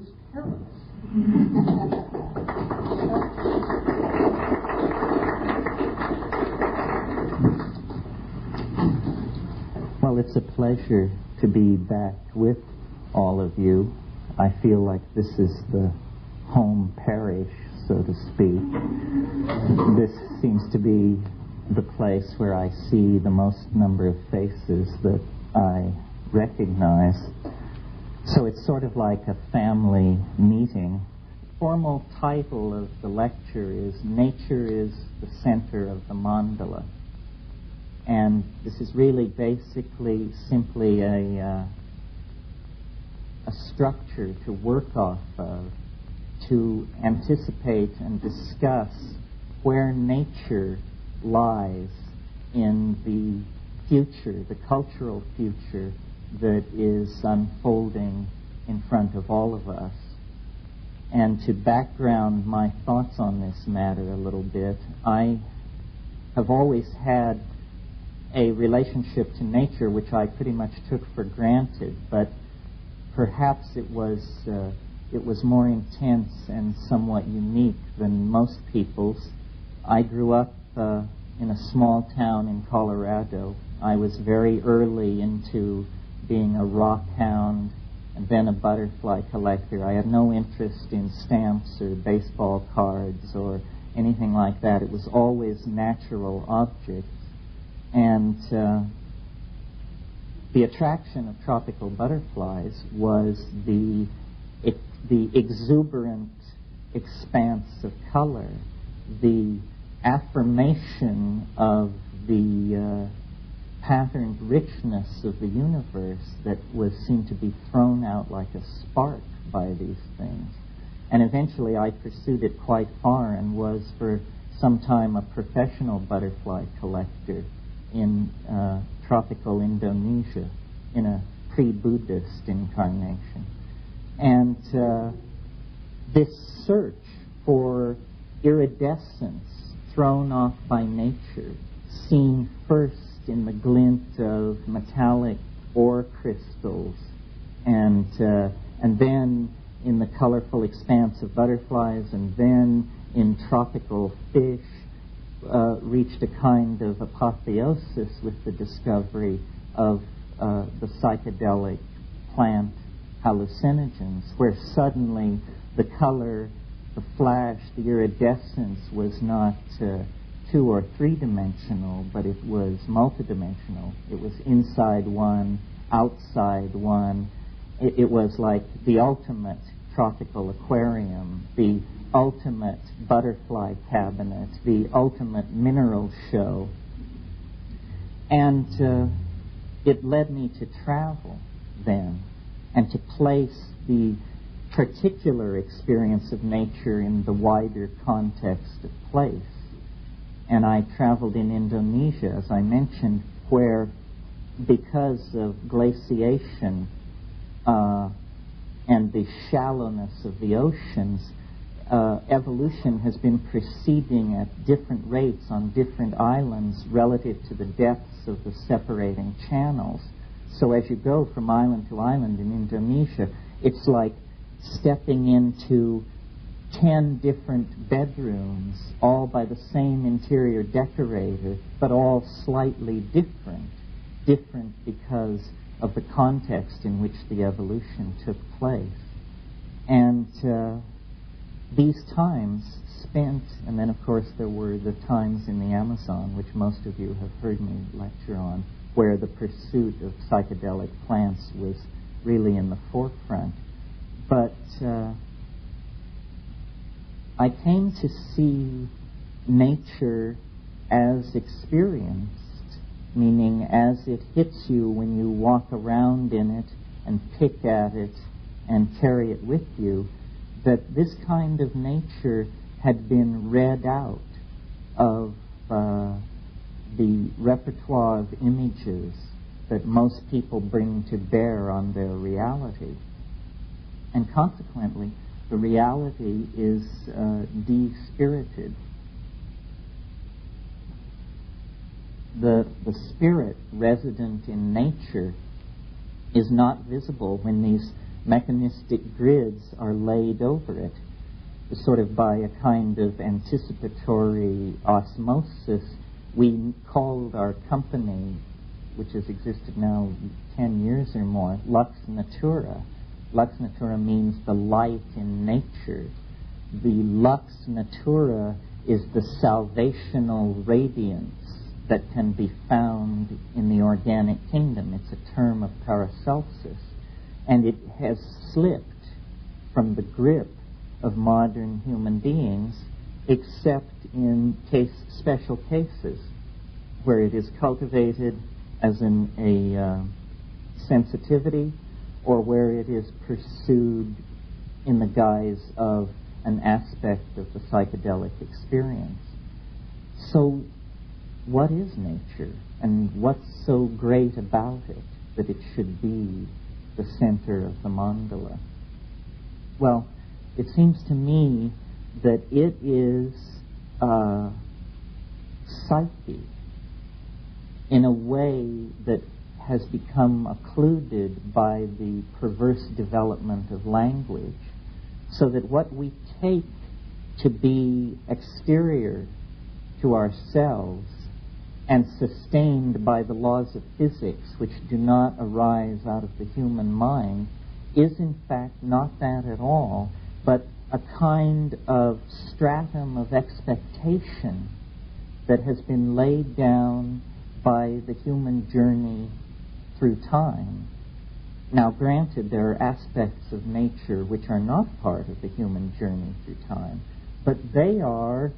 who's Terence? Well, it's a pleasure to be back with all of you. I feel like this is the home parish, so to speak. This seems to be the place where I see the most number of faces that I recognize. So it's sort of like a family meeting. The formal title of the lecture is Nature is the Center of the Mandala. And this is really basically simply a structure to work off of, to anticipate and discuss where nature lies in the future, the cultural future that is unfolding in front of all of us. And to background my thoughts on this matter a little bit, I have always had a relationship to nature which I pretty much took for granted, but perhaps it was more intense and somewhat unique than most people's. I grew up in a small town in Colorado. I was very early into being a rock hound and then a butterfly collector. I had no interest in stamps or baseball cards or anything like that. It was always natural objects. And the attraction of tropical butterflies was the exuberant expanse of color, the affirmation of the patterned richness of the universe that seemed to be thrown out like a spark by these things. And eventually I pursued it quite far and was for some time a professional butterfly collector in tropical Indonesia in a pre-Buddhist incarnation. And this search for iridescence thrown off by nature, seen first in the glint of metallic ore crystals, and then in the colorful expanse of butterflies, and then in tropical fish, reached a kind of apotheosis with the discovery of the psychedelic plant hallucinogens, where suddenly the color, the flash, the iridescence was not 2 or 3 dimensional, but it was multidimensional. It was inside one, outside one. It was like the ultimate tropical aquarium, the ultimate butterfly cabinet, the ultimate mineral show. And it led me to travel then and to place the particular experience of nature in the wider context of place. And I traveled in Indonesia, as I mentioned, where because of glaciation and the shallowness of the oceans, evolution has been proceeding at different rates on different islands relative to the depths of the separating channels. So as you go from island to island in Indonesia, it's like stepping into 10 different bedrooms, all by the same interior decorator, but all slightly different. Different because of the context in which the evolution took place. And these times spent, and then of course there were the times in the Amazon, which most of you have heard me lecture on, where the pursuit of psychedelic plants was really in the forefront. But I came to see nature as experienced, meaning as it hits you when you walk around in it and pick at it and carry it with you, that this kind of nature had been read out of the repertoire of images that most people bring to bear on their reality. And consequently, the reality is de-spirited. The spirit resident in nature is not visible when these mechanistic grids are laid over it, sort of by a kind of anticipatory osmosis. We called our company, which has existed now 10 years or more, Lux Natura. Lux Natura means the light in nature. The Lux Natura is the salvational radiance that can be found in the organic kingdom. It's a term of Paracelsus. And it has slipped from the grip of modern human beings, except in special cases where it is cultivated as a sensitivity, or where it is pursued in the guise of an aspect of the psychedelic experience. So what is nature, and what's so great about it that it should be the center of the mandala? Well, it seems to me that it is psyche in a way that has become occluded by the perverse development of language, so that what we take to be exterior to ourselves and sustained by the laws of physics, which do not arise out of the human mind, is in fact not that at all, but a kind of stratum of expectation that has been laid down by the human journey through time. Now, granted, there are aspects of nature which are not part of the human journey through time, but they are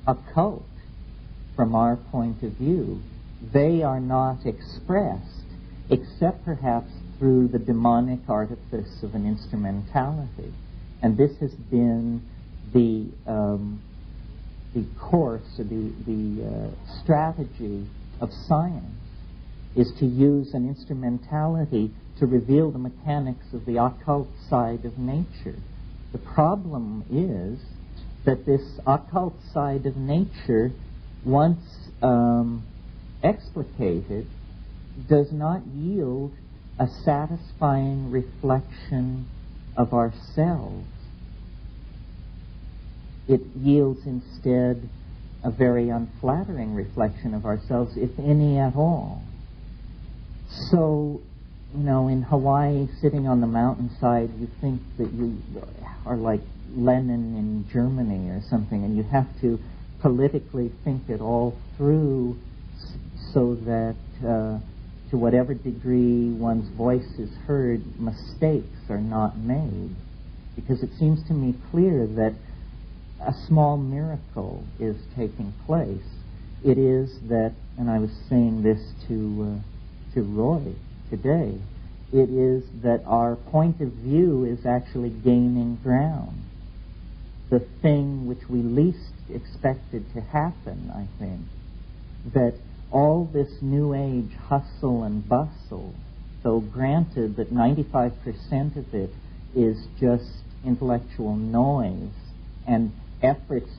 occult from our point of view. They are not expressed, except perhaps through the demonic artifice of an instrumentality. And this has been the course, or the strategy of science, is to use an instrumentality to reveal the mechanics of the occult side of nature. The problem is that this occult side of nature, once explicated, does not yield a satisfying reflection of ourselves. It yields instead a very unflattering reflection of ourselves, if any at all. So, in Hawaii, sitting on the mountainside, you think that you are like Lenin in Germany or something, and you have to politically think it all through so that to whatever degree one's voice is heard, mistakes are not made. Because it seems to me clear that a small miracle is taking place. It is that, and I was saying this to Roy today, it is that our point of view is actually gaining ground. The thing which we least expected to happen, I think, that all this New Age hustle and bustle, though granted that 95% of it is just intellectual noise and efforts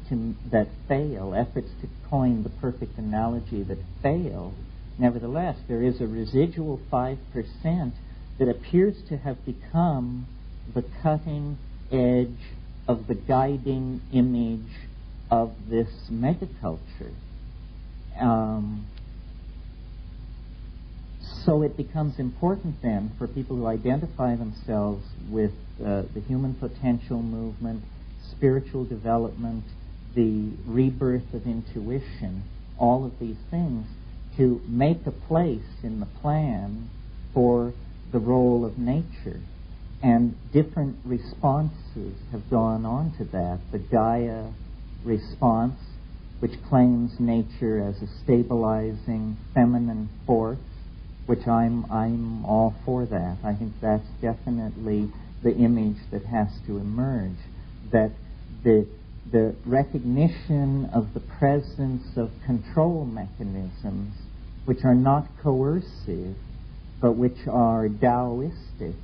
that fail, efforts to coin the perfect analogy that fail, nevertheless, there is a residual 5% that appears to have become the cutting edge of the guiding image of this megaculture. So it becomes important then for people who identify themselves with the human potential movement, spiritual development, the rebirth of intuition, all of these things, to make a place in the plan for the role of nature. And different responses have gone on to that. The Gaia response, which claims nature as a stabilizing feminine force, which I'm all for that. I think that's definitely the image that has to emerge, that the recognition of the presence of control mechanisms which are not coercive but which are Taoistic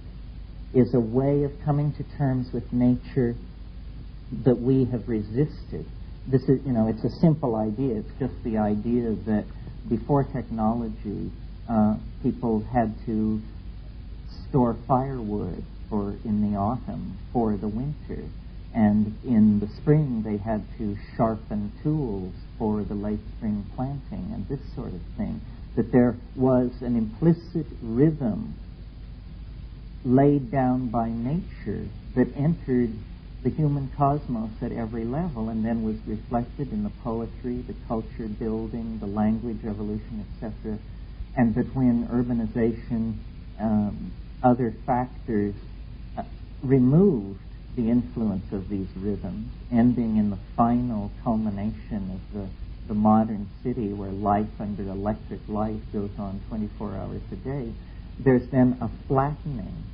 is a way of coming to terms with nature that we have resisted. This is, it's a simple idea. It's just the idea that before technology, people had to store firewood in the autumn for the winter. And in the spring, they had to sharpen tools for the late spring planting and this sort of thing. That there was an implicit rhythm laid down by nature that entered the human cosmos at every level and then was reflected in the poetry, the culture building, the language evolution, etc. And that when urbanization, other factors removed the influence of these rhythms, ending in the final culmination of the modern city where life under electric light goes on 24 hours a day, there's then a flattening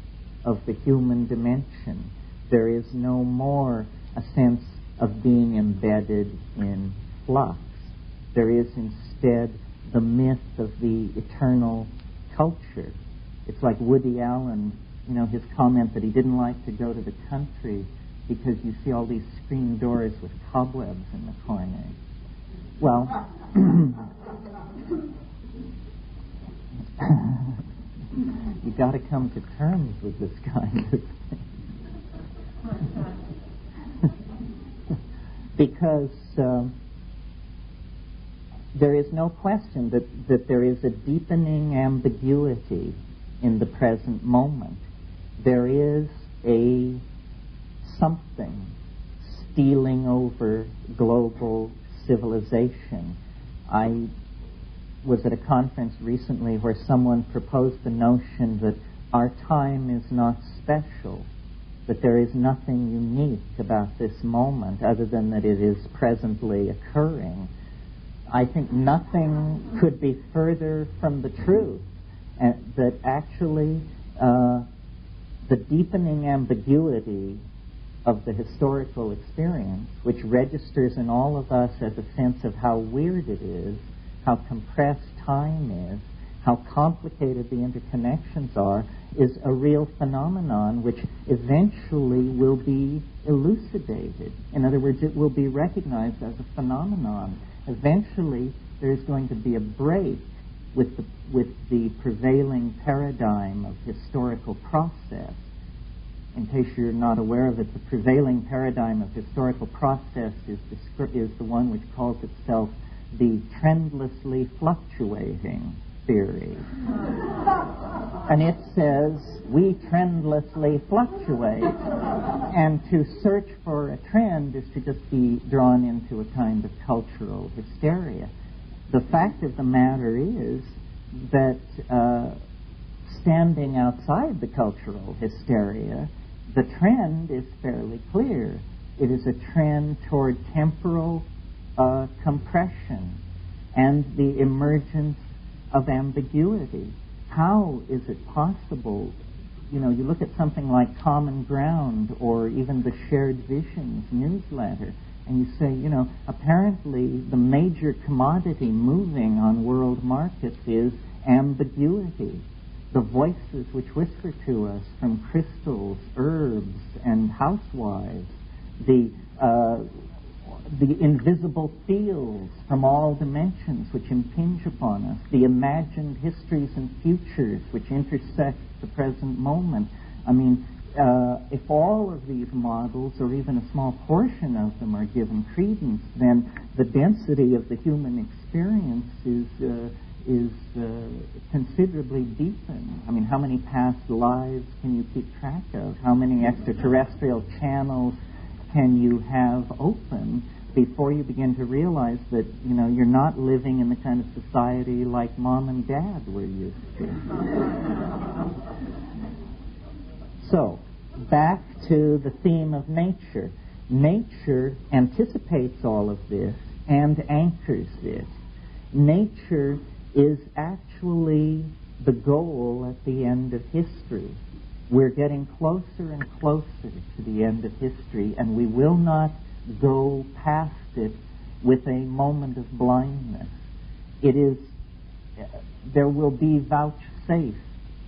of the human dimension. There is no more a sense of being embedded in flux. There is instead the myth of the eternal culture. It's like Woody Allen, his comment that he didn't like to go to the country because you see all these screen doors with cobwebs in the corner. Well, you got to come to terms with this kind of thing. Because there is no question that there is a deepening ambiguity in the present moment. There is a something stealing over global civilization. I was at a conference recently where someone proposed the notion that our time is not special, that there is nothing unique about this moment other than that it is presently occurring. I think nothing could be further from the truth, and that actually the deepening ambiguity of the historical experience, which registers in all of us as a sense of how weird it is, how compressed time is, how complicated the interconnections are, is a real phenomenon which eventually will be elucidated. In other words, it will be recognized as a phenomenon. Eventually, there is going to be a break with the prevailing paradigm of historical process. In case you're not aware of it, the prevailing paradigm of historical process is the one which calls itself the trendlessly fluctuating theory. And it says we trendlessly fluctuate. And to search for a trend is to just be drawn into a kind of cultural hysteria. The fact of the matter is that standing outside the cultural hysteria, the trend is fairly clear. It is a trend toward temporal compression and the emergence of ambiguity. How is it possible? You look at something like Common Ground or even the Shared Visions newsletter, and you say, apparently the major commodity moving on world markets is ambiguity. The voices which whisper to us from crystals, herbs, and housewives, the invisible fields from all dimensions which impinge upon us, the imagined histories and futures which intersect the present moment. I mean, if all of these models, or even a small portion of them, are given credence, then the density of the human experience is considerably deepened. I mean, how many past lives can you keep track of? How many extraterrestrial channels can you have open before you begin to realize that, you're not living in the kind of society like Mom and Dad were used to? So, back to the theme of nature. Nature anticipates all of this and anchors this. Nature is actually the goal at the end of history. We're getting closer and closer to the end of history, and we will not go past it with a moment of blindness. There will be vouchsafed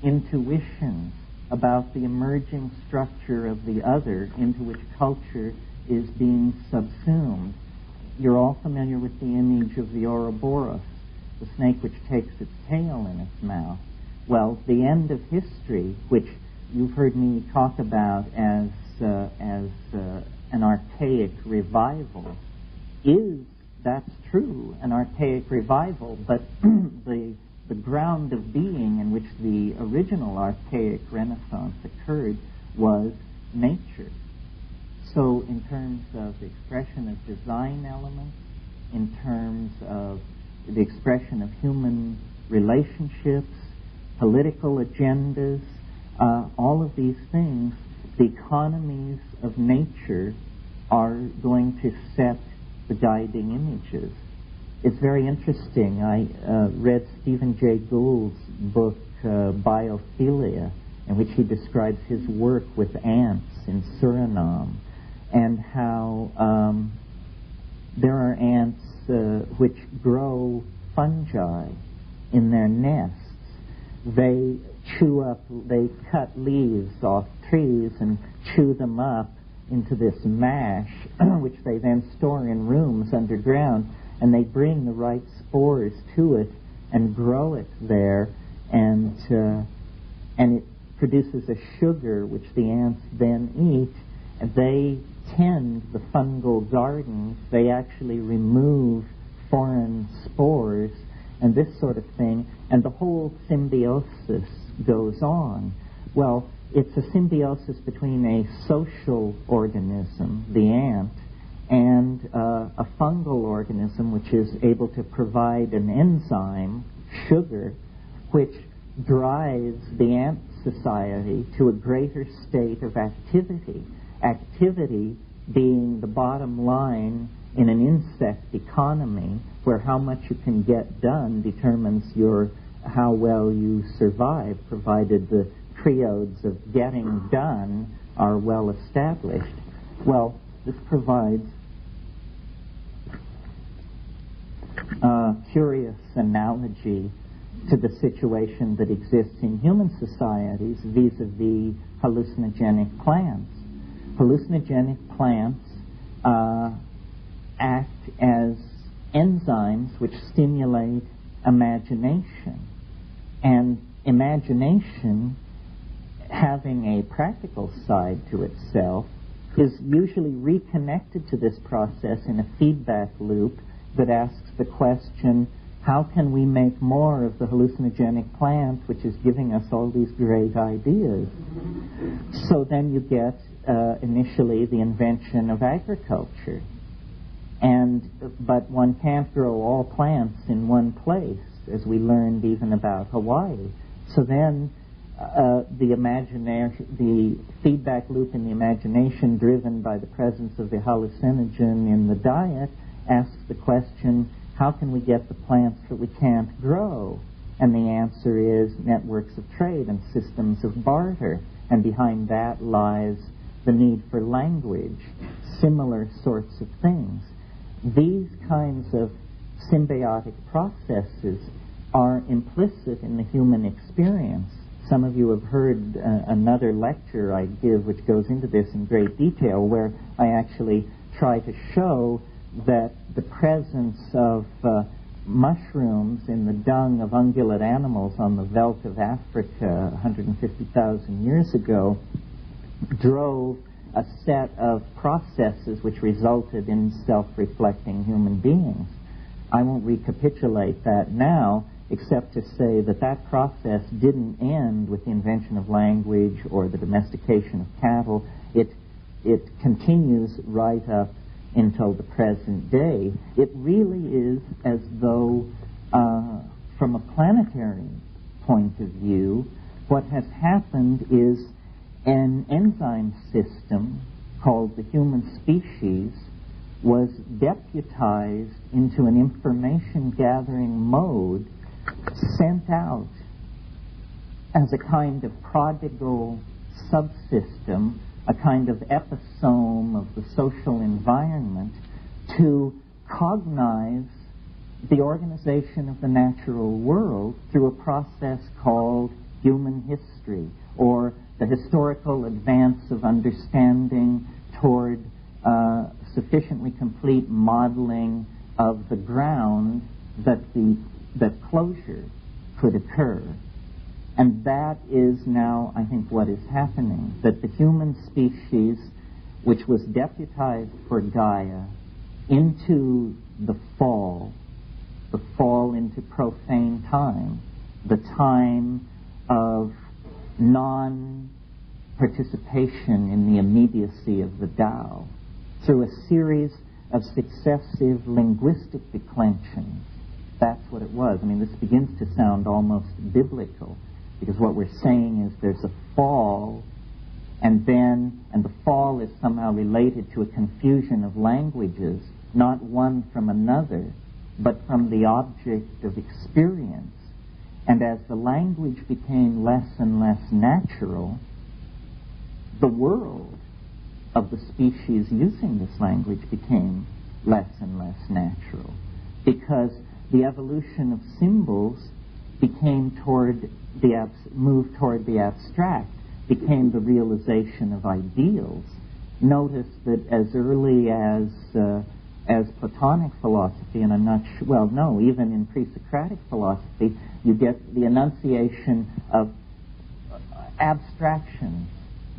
intuitions about the emerging structure of the other into which culture is being subsumed. You're all familiar with the image of the Ouroboros, the snake which takes its tail in its mouth. Well, the end of history, which you've heard me talk about as an archaic revival. That's true, an archaic revival, but the ground of being in which the original archaic Renaissance occurred was nature. So in terms of the expression of design elements, in terms of the expression of human relationships, political agendas, all of these things, the economies of nature are going to set the guiding images. It's very interesting. I read Stephen Jay Gould's book, Biophilia, in which he describes his work with ants in Suriname, and how there are ants which grow fungi in their nests. They cut leaves off trees and chew them up into this mash, which they then store in rooms underground, and they bring the right spores to it and grow it there, and it produces a sugar which the ants then eat. And they tend the fungal gardens. They actually remove foreign spores and this sort of thing, and the whole symbiosis goes on. Well, it's a symbiosis between a social organism, the ant, and a fungal organism which is able to provide an enzyme, sugar, which drives the ant society to a greater state of activity. Activity being the bottom line in an insect economy, where how much you can get done determines how well you survive, provided the triodes of getting done are well established. Well, this provides a curious analogy to the situation that exists in human societies vis-a-vis hallucinogenic plants. Hallucinogenic plants act as enzymes which stimulate imagination. And imagination, having a practical side to itself, is usually reconnected to this process in a feedback loop that asks the question, how can we make more of the hallucinogenic plant which is giving us all these great ideas? So then you get initially the invention of agriculture. But one can't grow all plants in one place, as we learned even about Hawaii. So then the feedback loop in the imagination, driven by the presence of the hallucinogen in the diet, asks the question, how can we get the plants that we can't grow? And the answer is networks of trade and systems of barter. And behind that lies the need for language, similar sorts of things. These kinds of symbiotic processes are implicit in the human experience. Some of you have heard another lecture I give which goes into this in great detail, where I actually try to show that the presence of mushrooms in the dung of ungulate animals on the veldt of Africa 150,000 years ago drove a set of processes which resulted in self-reflecting human beings. I won't recapitulate that now, except to say that that process didn't end with the invention of language or the domestication of cattle. It continues right up until the present day. It really is as though, from a planetary point of view, what has happened is an enzyme system called the human species was deputized into an information gathering mode, sent out as a kind of prodigal subsystem, a kind of episome of the social environment, to cognize the organization of the natural world through a process called human history, or the historical advance of understanding toward sufficiently complete modeling of the ground that closure could occur. And that is now, I think, what is happening, that the human species, which was deputized for Gaia into the fall into profane time, the time of non-participation in the immediacy of the Tao, through a series of successive linguistic declensions. That's what it was. I mean, this begins to sound almost biblical, because what we're saying is there's a fall, and the fall is somehow related to a confusion of languages, not one from another, but from the object of experience. And as the language became less and less natural, the world of the species using this language became less and less natural, because the evolution of symbols moved toward the abstract, became the realization of ideals. Notice that as early as Platonic philosophy, and I'm not sure, well, no, even in pre-Socratic philosophy, you get the enunciation of abstractions,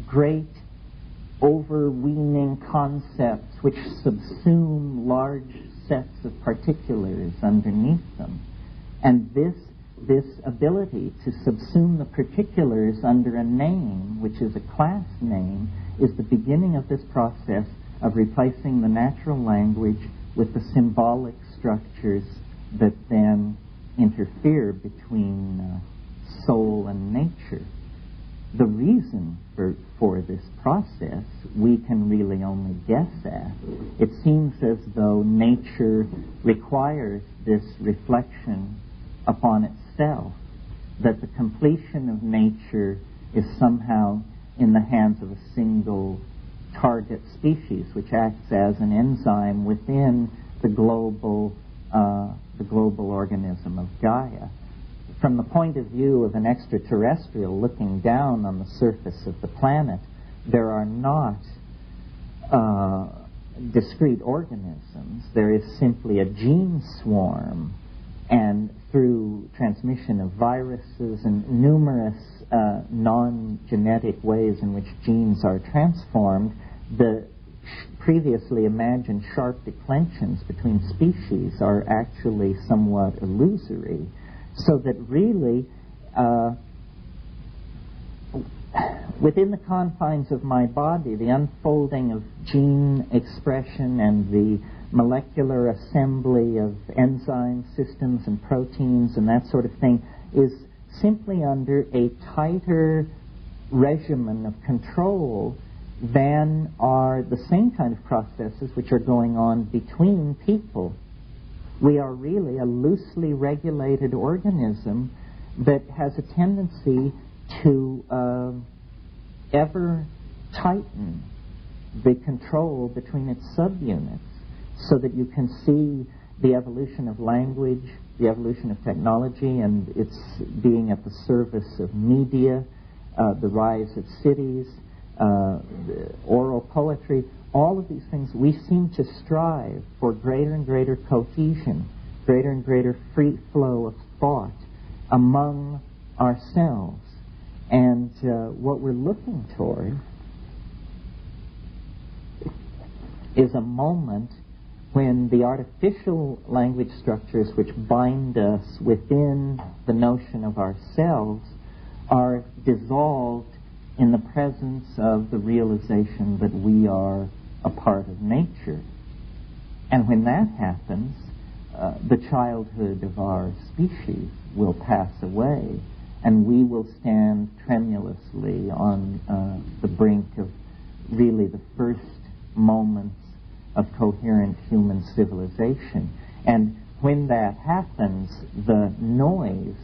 great overweening concepts which subsume large sets of particulars underneath them. And this ability to subsume the particulars under a name, which is a class name, is the beginning of this process of replacing the natural language with the symbolic structures that then interfere between soul and nature. The reason for this process we can really only guess at. It seems as though nature requires this reflection upon itself, that the completion of nature is somehow in the hands of a single target species, which acts as an enzyme within the global organism of Gaia. From the point of view of an extraterrestrial looking down on the surface of the planet, there are not discrete organisms. There is simply a gene swarm, and through transmission of viruses and numerous non-genetic ways in which genes are transformed, the previously imagined sharp declensions between species are actually somewhat illusory. So that really, within the confines of my body, the unfolding of gene expression and the molecular assembly of enzyme systems and proteins and that sort of thing is simply under a tighter regimen of control than are the same kind of processes which are going on between people. We are really a loosely regulated organism that has a tendency to ever tighten the control between its subunits, so that you can see the evolution of language, the evolution of technology, and its being at the service of media, the rise of cities, oral poetry. All of these things, we seem to strive for greater and greater cohesion, greater and greater free flow of thought among ourselves. And what we're looking toward is a moment when the artificial language structures which bind us within the notion of ourselves are dissolved in the presence of the realization that we are a part of nature. And when that happens, the childhood of our species will pass away, and we will stand tremulously on the brink of really the first moments of coherent human civilization. And when that happens, the noise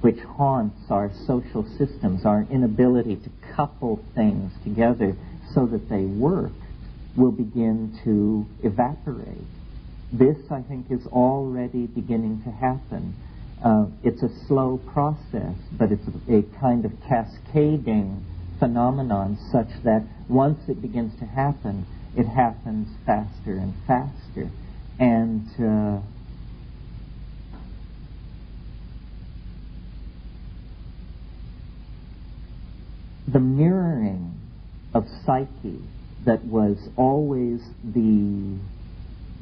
which haunts our social systems, our inability to couple things together so that they work, will begin to evaporate. This, I think, is already beginning to happen. It's a slow process, but it's a kind of cascading phenomenon such that once it begins to happen, it happens faster and faster. And the mirroring of psyche that was always the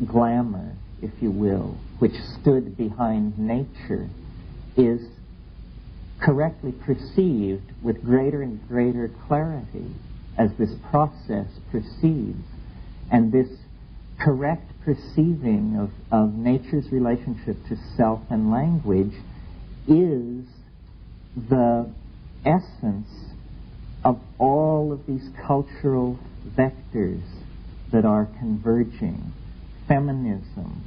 glamour, if you will, which stood behind nature, is correctly perceived with greater and greater clarity as this process proceeds. And this correct perceiving of nature's relationship to self and language is the essence of all of these cultural vectors that are converging. Feminism,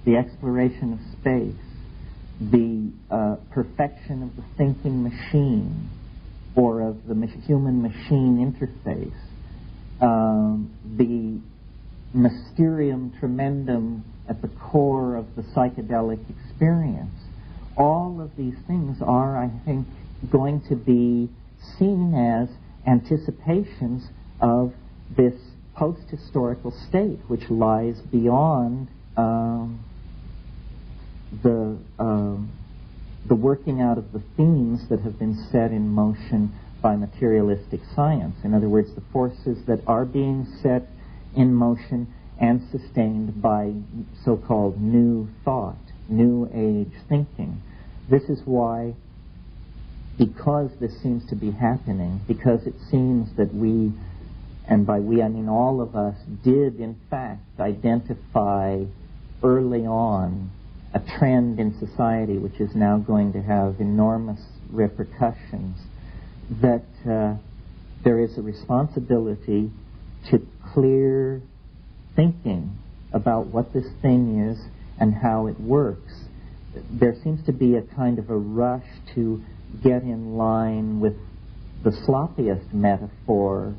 the exploration of space, the perfection of the thinking machine, or of the human-machine interface, the mysterium tremendum at the core of the psychedelic experience. All of these things are, I think, going to be seen as anticipations of this post-historical state, which lies beyond the working out of the themes that have been set in motion by materialistic science. In other words, the forces that are being set in motion and sustained by so-called new thought, new age thinking. This is why, because this seems to be happening, because it seems that we, and by we I mean all of us, did in fact identify early on a trend in society which is now going to have enormous repercussions, that there is a responsibility to clear thinking about what this thing is and how it works. There seems to be a kind of a rush to get in line with the sloppiest metaphor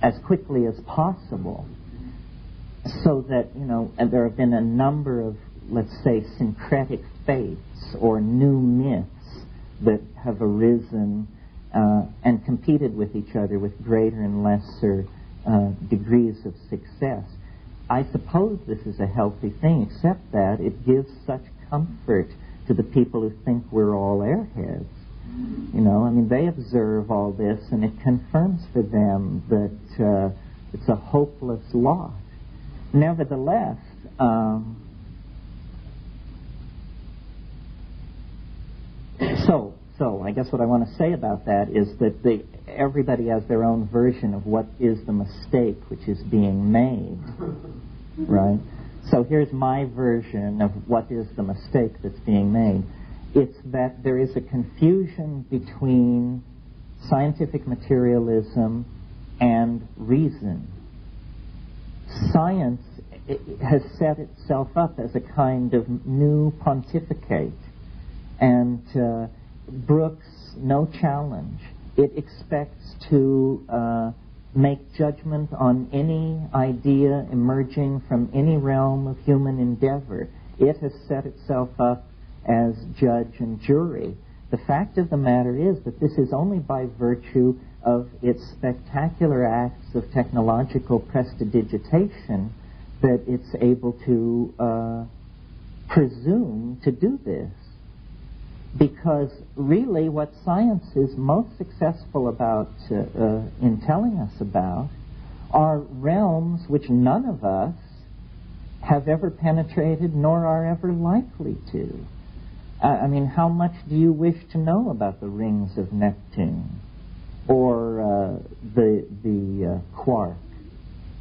as quickly as possible, so that, and there have been a number of, let's say, syncretic faiths or new myths that have arisen and competed with each other with greater and lesser degrees of success. I suppose this is a healthy thing, except that it gives such comfort to the people who think we're all airheads. They observe all this, and it confirms for them that it's a hopeless lot. Nevertheless, So I guess what I want to say about that is that everybody has their own version of what is the mistake which is being made, right? So here's my version of what is the mistake that's being made. It's that there is a confusion between scientific materialism and reason. Science has set itself up as a kind of new pontificate, and brooks no challenge. It expects to make judgment on any idea emerging from any realm of human endeavor. It has set itself up as judge and jury. The fact of the matter is that this is only by virtue of its spectacular acts of technological prestidigitation that it's able to presume to do this. Because really what science is most successful about in telling us about are realms which none of us have ever penetrated nor are ever likely to. How much do you wish to know about the rings of Neptune or the quark?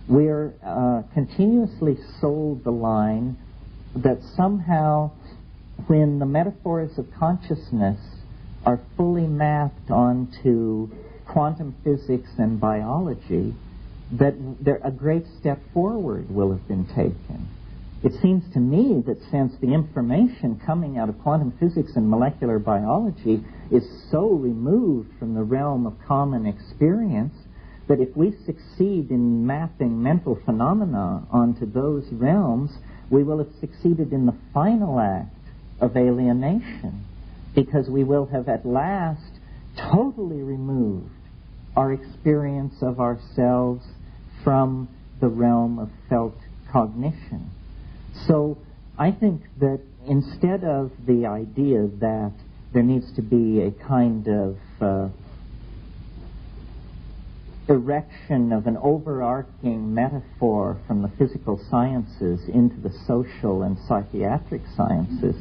We're continuously sold the line that somehow when the metaphors of consciousness are fully mapped onto quantum physics and biology, that a great step forward will have been taken. It seems to me that since the information coming out of quantum physics and molecular biology is so removed from the realm of common experience, that if we succeed in mapping mental phenomena onto those realms, we will have succeeded in the final act of alienation, because we will have at last totally removed our experience of ourselves from the realm of felt cognition. So I think that instead of the idea that there needs to be a kind of erection of an overarching metaphor from the physical sciences into the social and psychiatric sciences.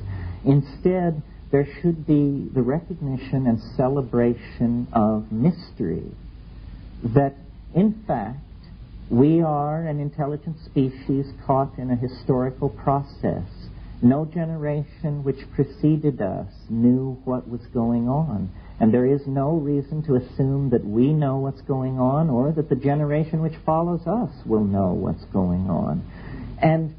Instead, there should be the recognition and celebration of mystery, that in fact we are an intelligent species caught in a historical process. No generation which preceded us knew what was going on, and there is no reason to assume that we know what's going on or that the generation which follows us will know what's going on. And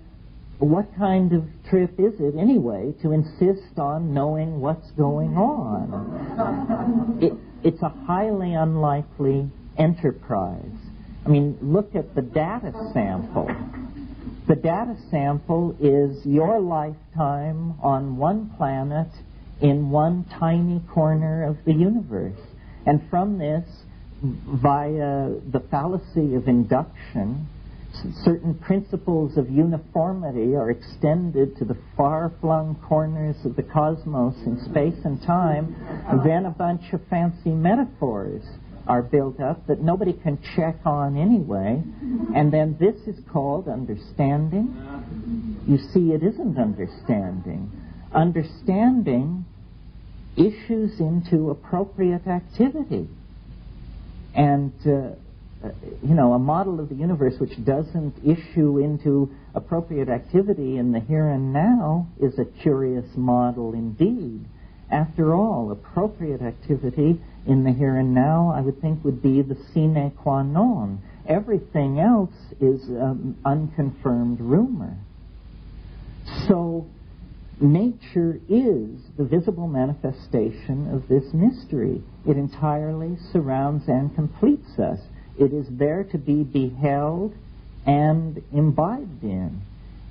what kind of trip is it, anyway, to insist on knowing what's going on? It's a highly unlikely enterprise. I mean, look at the data sample. The data sample is your lifetime on one planet in one tiny corner of the universe. And from this, via the fallacy of induction, certain principles of uniformity are extended to the far-flung corners of the cosmos in space and time. Then a bunch of fancy metaphors are built up that nobody can check on anyway. And then this is called understanding. You see, it isn't understanding. Understanding issues into appropriate activity. And a model of the universe which doesn't issue into appropriate activity in the here and now is a curious model indeed. After all, appropriate activity in the here and now, I would think, would be the sine qua non. Everything else is unconfirmed rumor. So, nature is the visible manifestation of this mystery. It entirely surrounds and completes us. It is there to be beheld and imbibed in.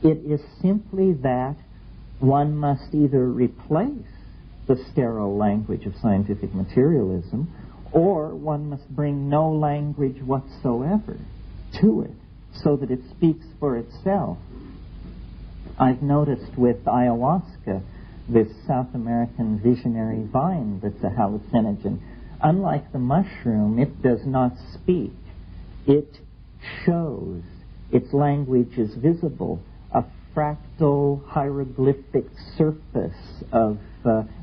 It is simply that one must either replace the sterile language of scientific materialism, or one must bring no language whatsoever to it, so that it speaks for itself. I've noticed with ayahuasca, this South American visionary vine that's a hallucinogen, unlike the mushroom, it does not speak. It shows. Its language is visible, a fractal hieroglyphic surface of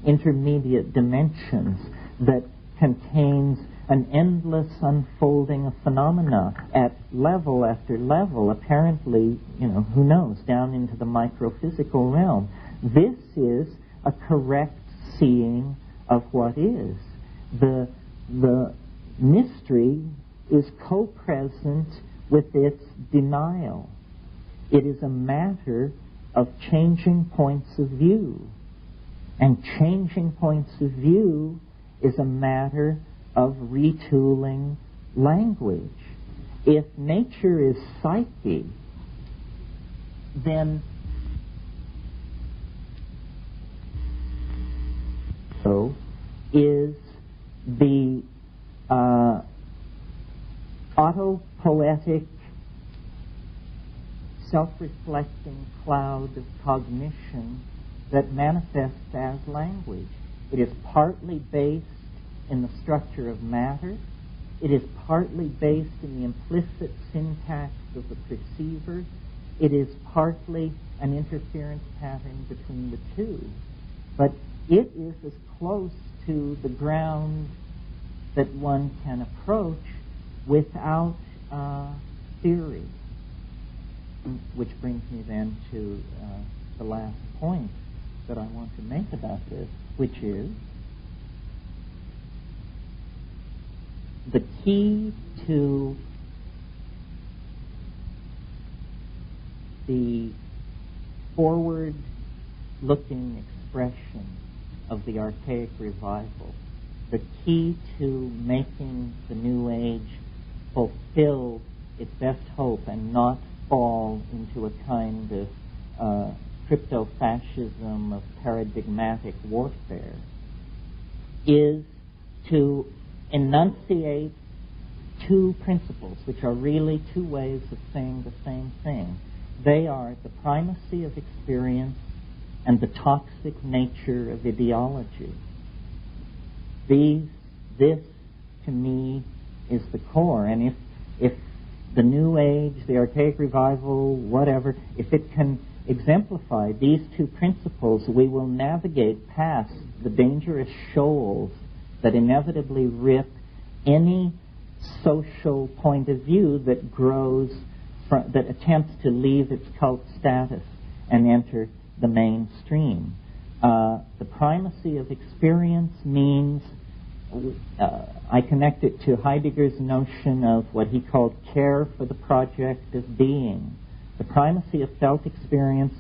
intermediate dimensions that contains an endless unfolding of phenomena at level after level, apparently, who knows, down into the microphysical realm. This is a correct seeing of what is. The mystery is co-present with its denial. It is a matter of changing points of view. And changing points of view is a matter of retooling language. If nature is psyche, then so is the autopoetic, self-reflecting cloud of cognition that manifests as language. It is partly based in the structure of matter. It is partly based in the implicit syntax of the perceiver. It is partly an interference pattern between the two. But it is as close to the ground that one can approach without theory. Which brings me then to the last point that I want to make about this, which is the key to the forward-looking expression of the archaic revival, the key to making the New Age fulfill its best hope and not fall into a kind of crypto-fascism of paradigmatic warfare, is to enunciate two principles, which are really two ways of saying the same thing. They are the primacy of experience and the toxic nature of ideology. This, to me, is the core. And if the New Age, the Archaic Revival, whatever, if it can exemplify these two principles, we will navigate past the dangerous shoals that inevitably rip any social point of view that grows, that attempts to leave its cult status and enter the mainstream. The primacy of experience means, I connect it to Heidegger's notion of what he called care for the project of being. The primacy of felt experience,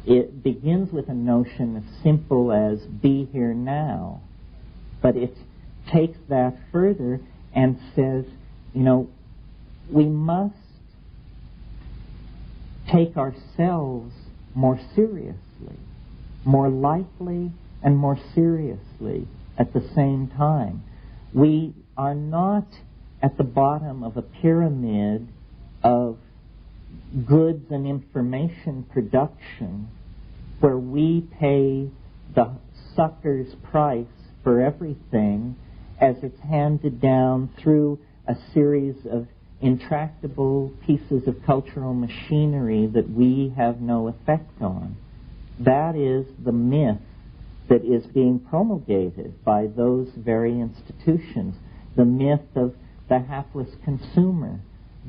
it begins with a notion as simple as be here now. But it takes that further and says, we must take ourselves more seriously, more lightly and more seriously at the same time. We are not at the bottom of a pyramid of goods and information production where we pay the sucker's price for everything as it's handed down through a series of intractable pieces of cultural machinery that we have no effect on. That is the myth that is being promulgated by those very institutions. The myth of the hapless consumer,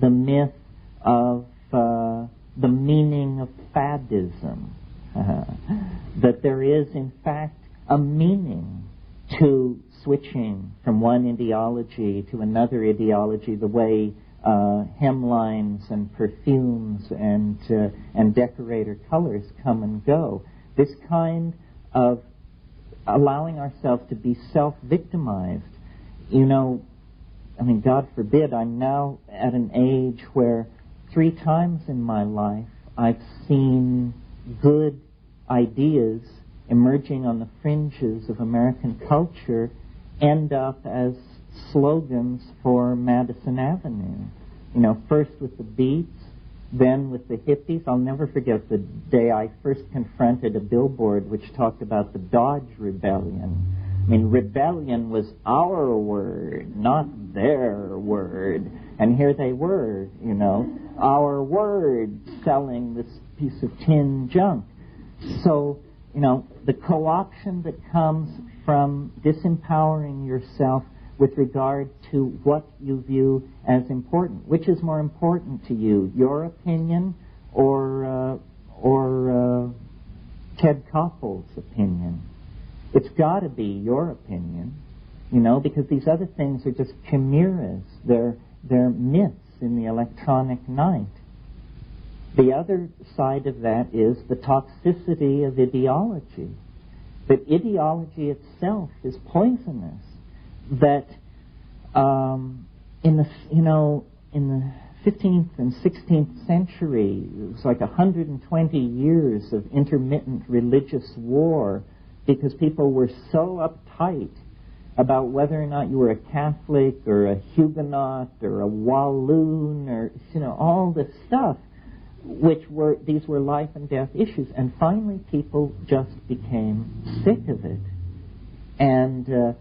the myth of the meaning of faddism, that there is in fact a meaning to switching from one ideology to another ideology, the way hemlines and perfumes and decorator colors come and go. This kind of allowing ourselves to be self-victimized. God forbid, I'm now at an age where 3 times in my life I've seen good ideas emerging on the fringes of American culture end up as slogans for Madison Avenue. First with the Beats, then with the hippies. I'll never forget the day I first confronted a billboard which talked about the Dodge Rebellion. Rebellion was our word, not their word. And here they were, our word selling this piece of tin junk. So, the co-option that comes from disempowering yourself with regard to what you view as important. Which is more important to you, your opinion or Ted Koppel's opinion? It's got to be your opinion, because these other things are just chimeras. They're myths in the electronic night. The other side of that is the toxicity of ideology. That ideology itself is poisonous. That in the 15th and 16th century, it was like 120 years of intermittent religious war because people were so uptight about whether or not you were a Catholic or a Huguenot or a Walloon or all this stuff. These were life and death issues, and finally people just became sick of it. And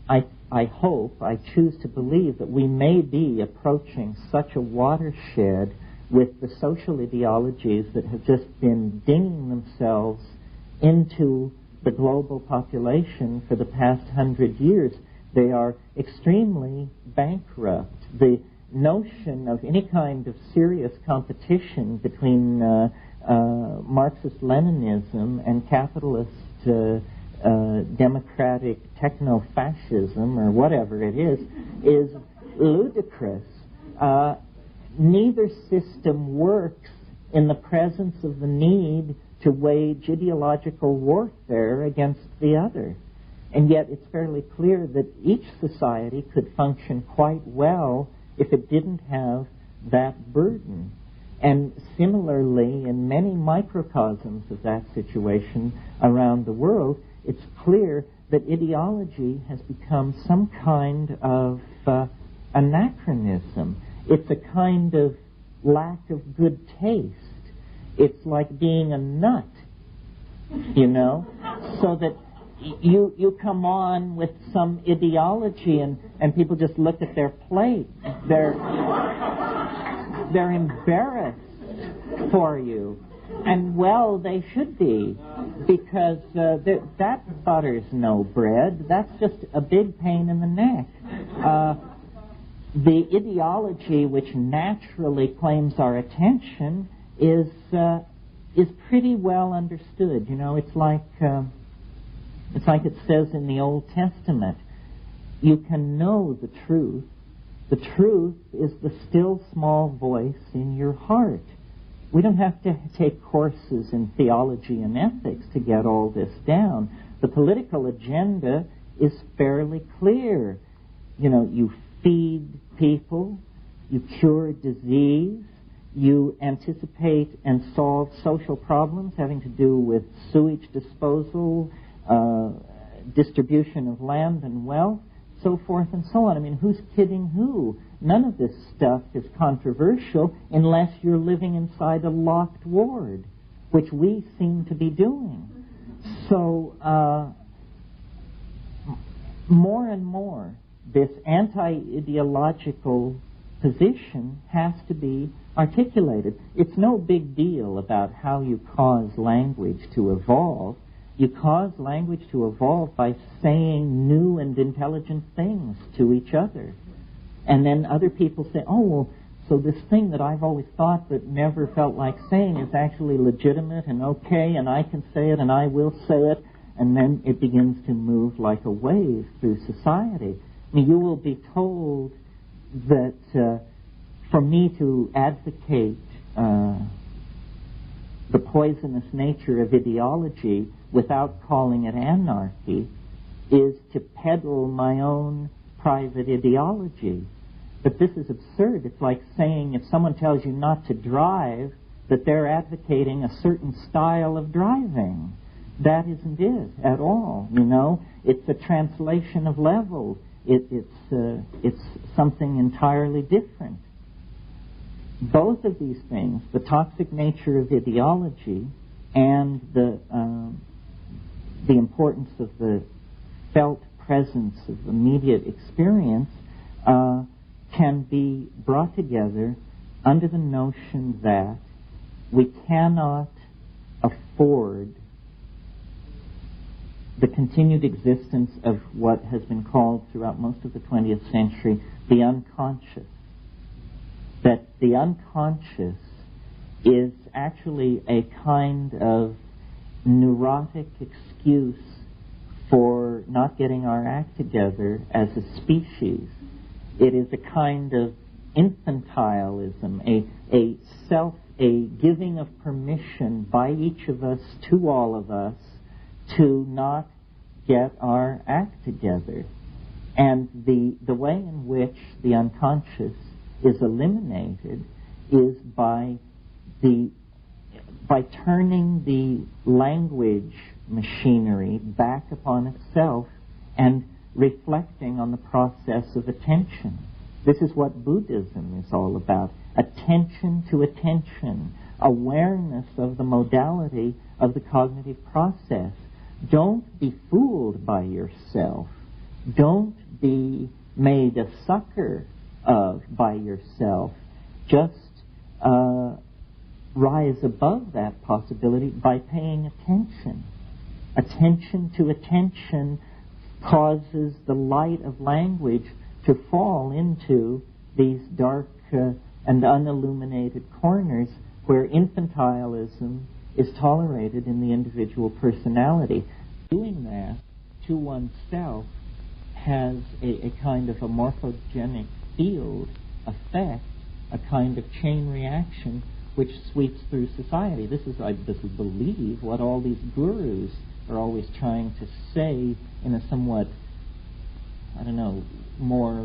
I hope, I choose to believe that we may be approaching such a watershed with the social ideologies that have just been dinging themselves into the global population for the past 100 years. They are extremely bankrupt. The notion of any kind of serious competition between Marxist-Leninism and capitalist democratic techno-fascism or whatever it is ludicrous. Neither system works in the presence of the need to wage ideological warfare against the other. And yet it's fairly clear that each society could function quite well if it didn't have that burden. And similarly, in many microcosms of that situation around the world, it's clear that ideology has become some kind of anachronism. It's a kind of lack of good taste. It's like being a nut, so that you come on with some ideology and people just look at their plate. They're embarrassed for you. And well, they should be, because that butter's no bread. That's just a big pain in the neck. The ideology which naturally claims our attention is pretty well understood. You know, it's like it says in the Old Testament, you can know the truth. The truth is the still small voice in your heart. We don't have to take courses in theology and ethics to get all this down. The political agenda is fairly clear. You know, you feed people, you cure disease, you anticipate and solve social problems having to do with sewage disposal, distribution of land and wealth, so forth and so on. I mean, who's kidding who? None of this stuff is controversial unless you're living inside a locked ward, which we seem to be doing. So, more and more, this anti-ideological position has to be articulated. It's no big deal about how you cause language to evolve. You cause language to evolve by saying new and intelligent things to each other. And then other people say, oh, well, so this thing that I've always thought but never felt like saying is actually legitimate and okay, and I can say it and I will say it. And then it begins to move like a wave through society. I mean, you will be told that for me to advocate the poisonous nature of ideology without calling it anarchy is to peddle my own private ideology. But this is absurd. It's like saying if someone tells you not to drive, that they're advocating a certain style of driving. That isn't it at all, you know. It's a translation of levels. It's something entirely different. Both of these things, the toxic nature of ideology and the importance of the felt presence of immediate experience, can be brought together under the notion that we cannot afford the continued existence of what has been called throughout most of the 20th century the unconscious. That the unconscious is actually a kind of neurotic excuse for not getting our act together as a species. It is a kind of infantilism, a giving of permission by each of us to all of us to not get our act together. And the way in which the unconscious is eliminated is by turning the language machinery back upon itself and reflecting on the process of attention. This is what Buddhism is all about. Attention to attention, awareness of the modality of the cognitive process. Don't be fooled by yourself. Don't be made a sucker of by yourself. Just rise above that possibility by paying attention. Attention to attention causes the light of language to fall into these dark and unilluminated corners where infantilism is tolerated in the individual personality. Doing that to oneself has a kind of a morphogenic field effect, a kind of chain reaction which sweeps through society. This is, I believe, what all these gurus are always trying to say in a somewhat, I don't know, more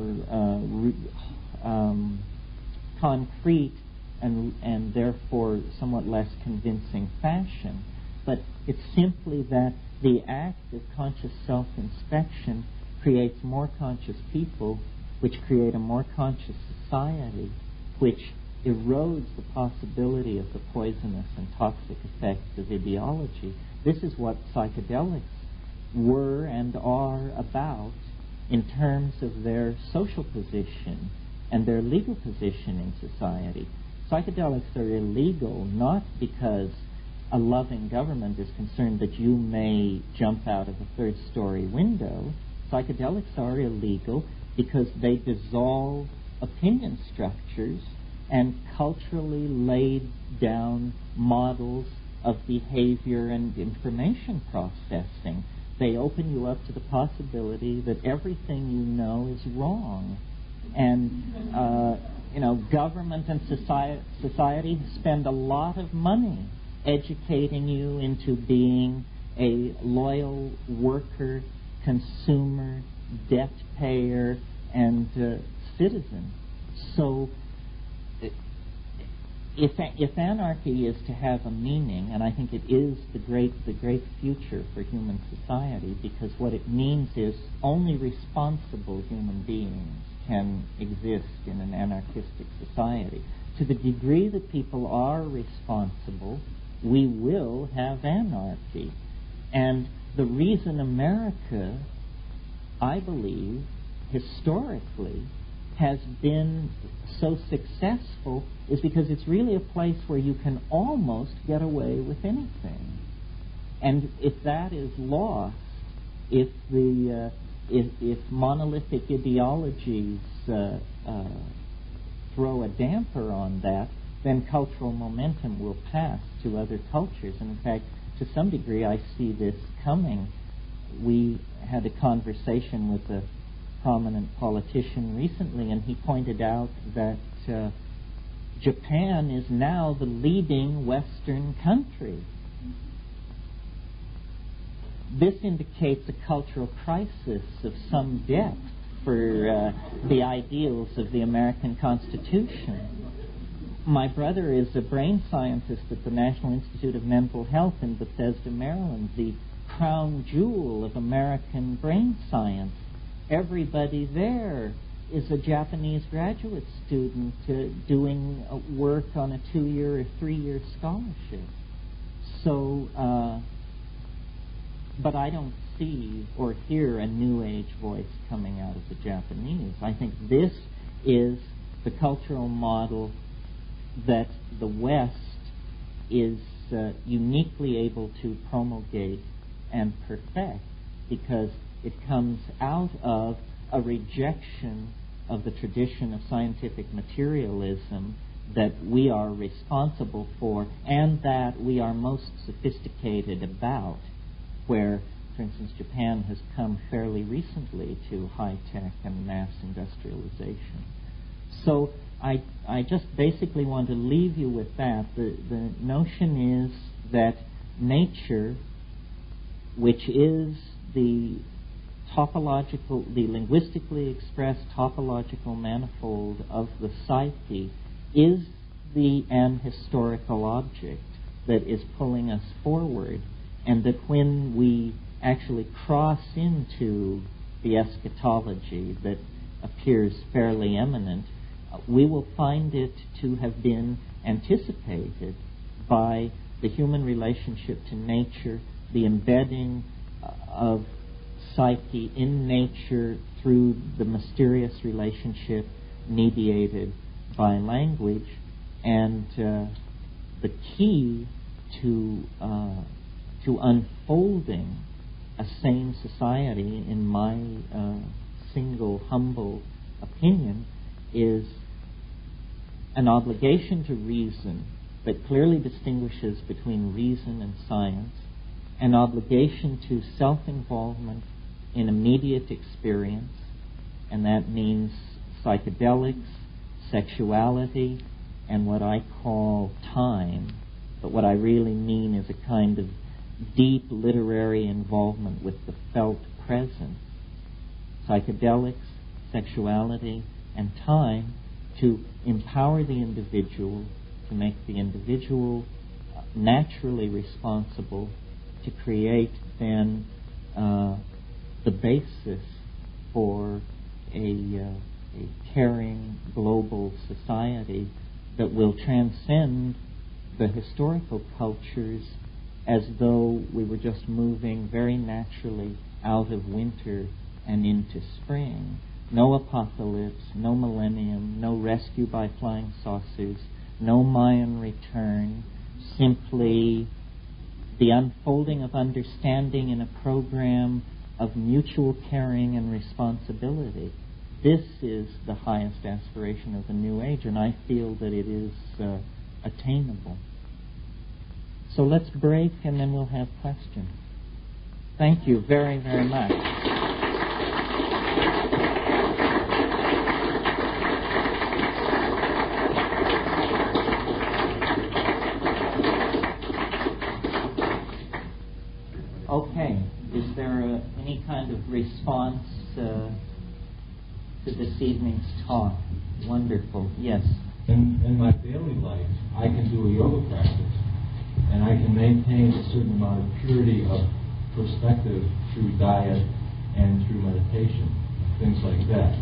concrete and therefore somewhat less convincing fashion. But it's simply that the act of conscious self-inspection creates more conscious people, which create a more conscious society, which erodes the possibility of the poisonous and toxic effects of ideology. This is what psychedelics were and are about in terms of their social position and their legal position in society. Psychedelics are illegal not because a loving government is concerned that you may jump out of a third-story window. Psychedelics are illegal because they dissolve opinion structures and culturally laid down models of behavior and information processing. They open you up to the possibility that everything you know is wrong. And, government and society spend a lot of money educating you into being a loyal worker, consumer, debt payer, and citizen. So if anarchy is to have a meaning, and I think it is the great future for human society, because what it means is only responsible human beings can exist in an anarchistic society. To the degree that people are responsible, we will have anarchy. And the reason America, I believe, historically has been so successful is because it's really a place where you can almost get away with anything. And if that is lost, if monolithic ideologies throw a damper on that, then cultural momentum will pass to other cultures. And in fact, to some degree, I see this coming. We had a conversation with a prominent politician recently, and he pointed out that Japan is now the leading Western country. This indicates a cultural crisis of some depth for the ideals of the American Constitution. My brother is a brain scientist at the National Institute of Mental Health in Bethesda, Maryland, the crown jewel of American brain science. Everybody there is a Japanese graduate student doing work on a 2-year or 3-year scholarship. So, but I don't see or hear a New Age voice coming out of the Japanese. I think this is the cultural model that the West is uniquely able to promulgate and perfect, because it comes out of a rejection of the tradition of scientific materialism that we are responsible for and that we are most sophisticated about, where, for instance, Japan has come fairly recently to high-tech and mass industrialization. So I just basically want to leave you with that. The notion is that nature, which is the linguistically expressed topological manifold of the psyche, is an historical object that is pulling us forward, and that when we actually cross into the eschatology that appears fairly imminent, we will find it to have been anticipated by the human relationship to nature, the embedding of psyche in nature through the mysterious relationship mediated by language, and the key to unfolding a sane society, in my single humble opinion, is an obligation to reason that clearly distinguishes between reason and science, an obligation to self-involvement in immediate experience, and that means psychedelics, sexuality, and what I call time. But what I really mean is a kind of deep literary involvement with the felt present. Psychedelics, sexuality, and time to empower the individual, to make the individual naturally responsible, to create then the basis for a caring global society that will transcend the historical cultures as though we were just moving very naturally out of winter and into spring. No apocalypse, no millennium, no rescue by flying saucers, no Mayan return, simply the unfolding of understanding in a program of mutual caring and responsibility. This is the highest aspiration of the New Age, and I feel that it is attainable. So let's break, and then we'll have questions. Thank you very, very much. Okay, is there any kind of response to this evening's talk? Wonderful, yes. In my daily life, I can do a yoga practice, and I can maintain a certain amount of purity of perspective through diet and through meditation, things like that.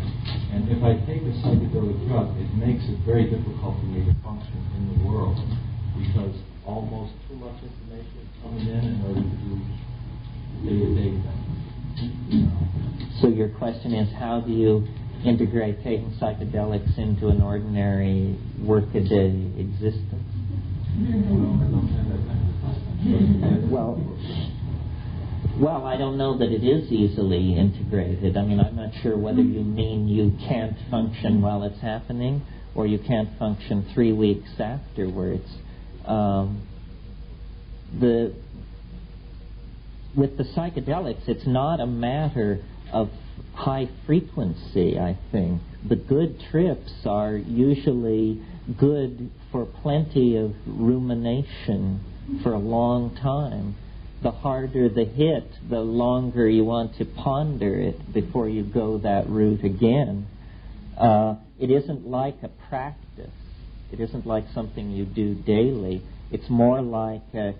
And if I take a psychedelic drug, it makes it very difficult for me to function in the world, because almost too much information is coming in order to do day-to-day things. So your question is, how do you integrate taking psychedelics into an ordinary workaday existence? Well, I don't know that it is easily integrated. I mean, I'm not sure whether you mean you can't function while it's happening or you can't function 3 weeks afterwards. With the psychedelics, it's not a matter of high frequency, I think. The good trips are usually good for plenty of rumination for a long time. The harder the hit, the longer you want to ponder it before you go that route again. It isn't like a practice. It isn't like something you do daily. It's more like a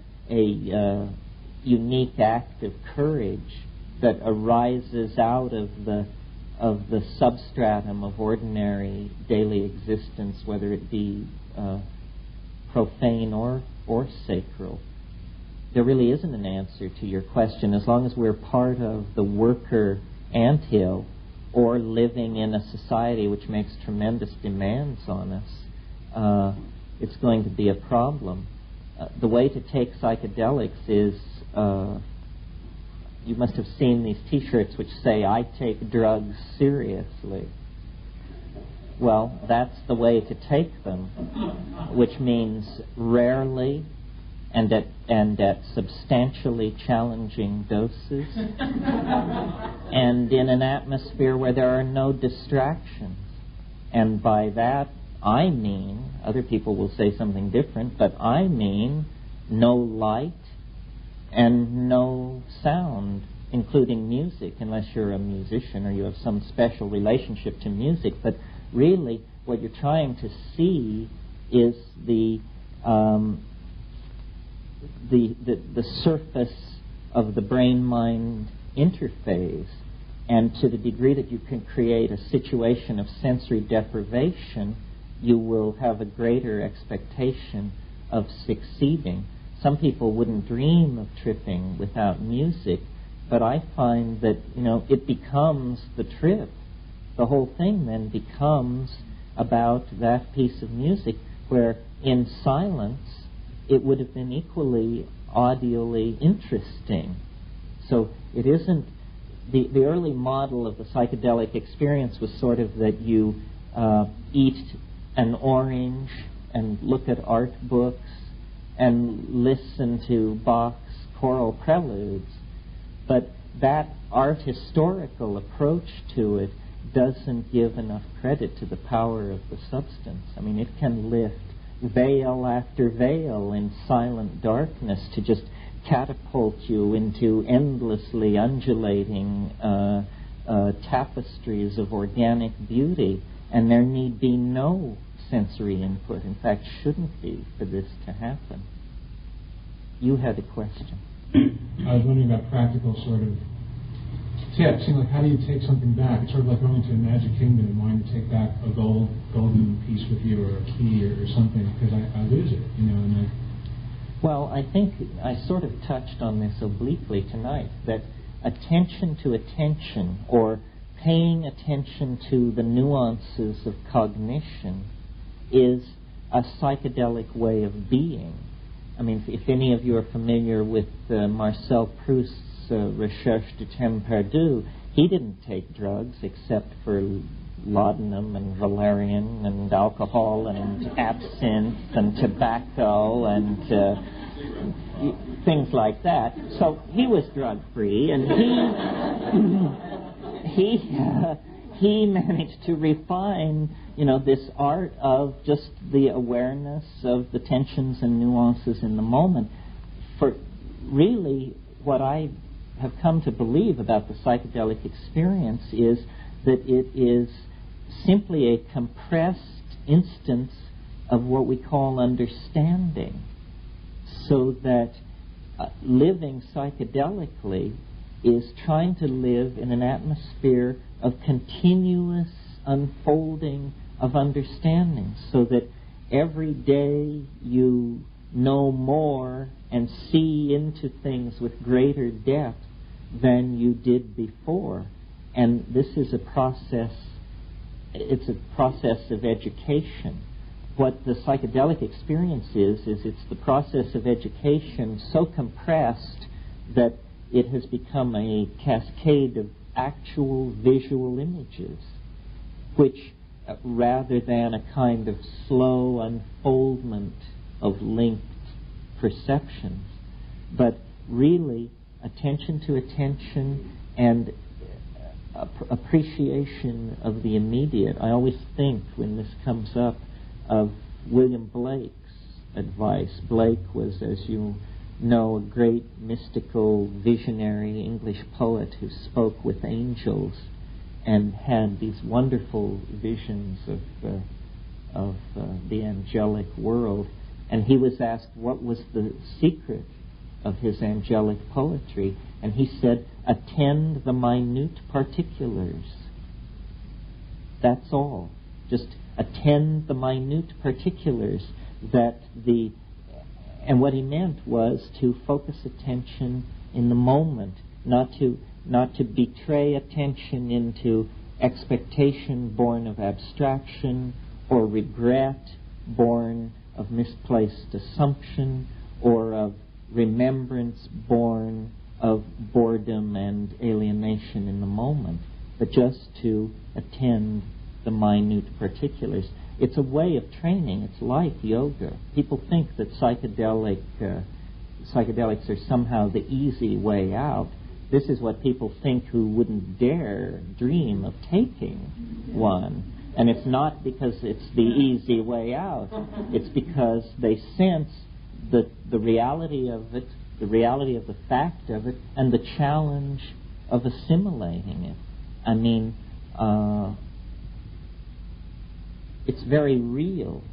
unique act of courage that arises out of the substratum of ordinary daily existence, whether it be profane or sacral. There really isn't an answer to your question. As long as we're part of the worker anthill or living in a society which makes tremendous demands on us, it's going to be a problem. The way to take psychedelics is, you must have seen these T-shirts which say, "I take drugs seriously." Well, that's the way to take them, which means rarely and at substantially challenging doses, and in an atmosphere where there are no distractions. And by that, I mean, other people will say something different, but I mean no light and no sound, including music, unless you're a musician or you have some special relationship to music. But really, what you're trying to see is the surface of the brain-mind interface, and to the degree that you can create a situation of sensory deprivation, you will have a greater expectation of succeeding. Some people wouldn't dream of tripping without music, but I find that, it becomes the trip. The whole thing then becomes about that piece of music, where in silence it would have been equally audially interesting. So it isn't, the early model of the psychedelic experience was sort of that you eat an orange and look at art books and listen to Bach's choral preludes. But that art historical approach to it doesn't give enough credit to the power of the substance. I mean, it can lift veil after veil in silent darkness to just catapult you into endlessly undulating tapestries of organic beauty, and there need be no sensory input. In fact, shouldn't be for this to happen. You had a question. I was wondering about practical sort of tips. Like, how do you take something back? It's sort of like going to a magic kingdom and wanting to take back a golden piece with you, or a key, or something, because I lose it, and Well, I think I sort of touched on this obliquely tonight, that attention to attention, or paying attention to the nuances of cognition, is a psychedelic way of being. I mean, if any of you are familiar with Marcel Proust's Recherche du Temps Perdu, he didn't take drugs except for laudanum and valerian and alcohol and absinthe and tobacco and things like that. So he was drug-free, and he managed to refine, this art of just the awareness of the tensions and nuances in the moment. For really, what I have come to believe about the psychedelic experience is that it is simply a compressed instance of what we call understanding, so that living psychedelically is trying to live in an atmosphere of continuous unfolding of understanding, so that every day you know more and see into things with greater depth than you did before. And this is a process, it's a process of education. What the psychedelic experience is it's the process of education so compressed that it has become a cascade of actual visual images, which, rather than a kind of slow unfoldment of linked perceptions, but really attention to attention and appreciation of the immediate. I always think, when this comes up, of William Blake's advice. Blake was, as you know, a great mystical, visionary English poet who spoke with angels and had these wonderful visions of the angelic world. And he was asked what was the secret of his angelic poetry, and he said, attend the minute particulars. That's all. Just attend the minute particulars. And what he meant was to focus attention in the moment, not to betray attention into expectation born of abstraction, or regret born of misplaced assumption, or of remembrance born of boredom and alienation in the moment, but just to attend the minute particulars. It's a way of training. It's like yoga. People think that psychedelics are somehow the easy way out. This is what people think who wouldn't dare dream of taking one. And it's not because it's the easy way out. It's because they sense the reality of it, the reality of the fact of it, and the challenge of assimilating it. I mean, it's very real.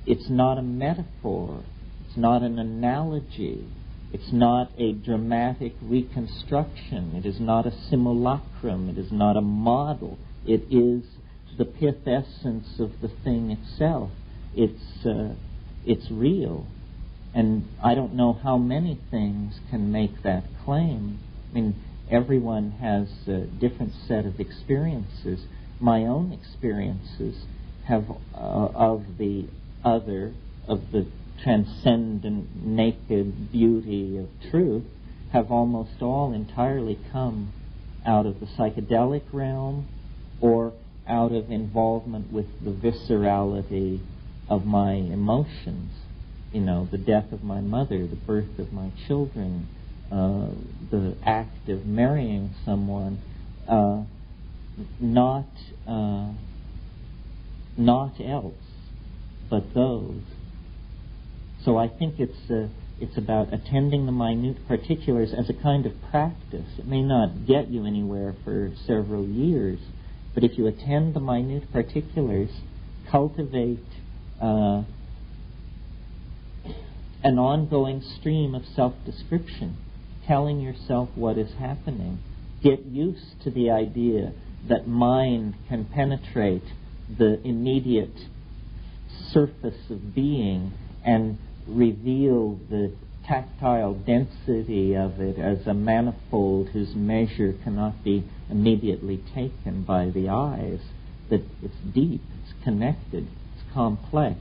It's not a metaphor. It's not an analogy. It's not a dramatic reconstruction. It is not a simulacrum. It is not a model. It is the pith essence of the thing itself. It's real. And I don't know how many things can make that claim. I mean, everyone has a different set of experiences. My own experiences have of the other, of the transcendent, naked beauty of truth, have almost all entirely come out of the psychedelic realm, or out of involvement with the viscerality of my emotions. The death of my mother, the birth of my children, the act of marrying someone, not else, but those. So I think it's about attending the minute particulars as a kind of practice. It may not get you anywhere for several years, but if you attend the minute particulars, cultivate an ongoing stream of self-description, telling yourself what is happening. Get used to the idea that mind can penetrate the immediate surface of being and reveal the tactile density of it as a manifold whose measure cannot be immediately taken by the eyes, that it's deep, it's connected, it's complex.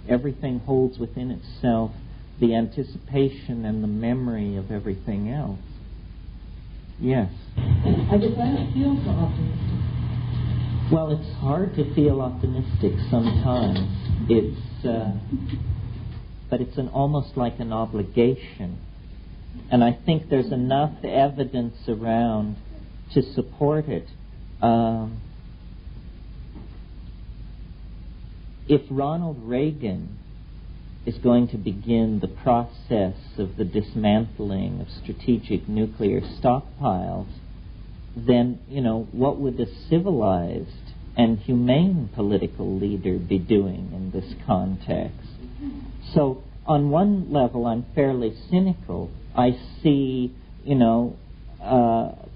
Everything holds within itself the anticipation and the memory of everything else. Yes? I guess I don't feel so optimistic. Well, it's hard to feel optimistic sometimes. But it's almost like an obligation. And I think there's enough evidence around to support it. If Ronald Reagan is going to begin the process of the dismantling of strategic nuclear stockpiles, then, what would a civilized and humane political leader be doing in this context? So, on one level, I'm fairly cynical. I see,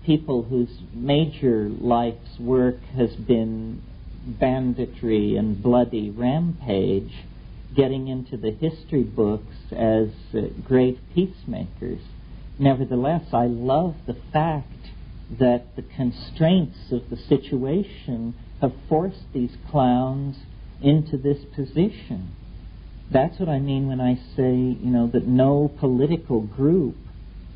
people whose major life's work has been banditry and bloody rampage getting into the history books as great peacemakers. Nevertheless, I love the fact that the constraints of the situation have forced these clowns into this position. That's what I mean when I say, that no political group,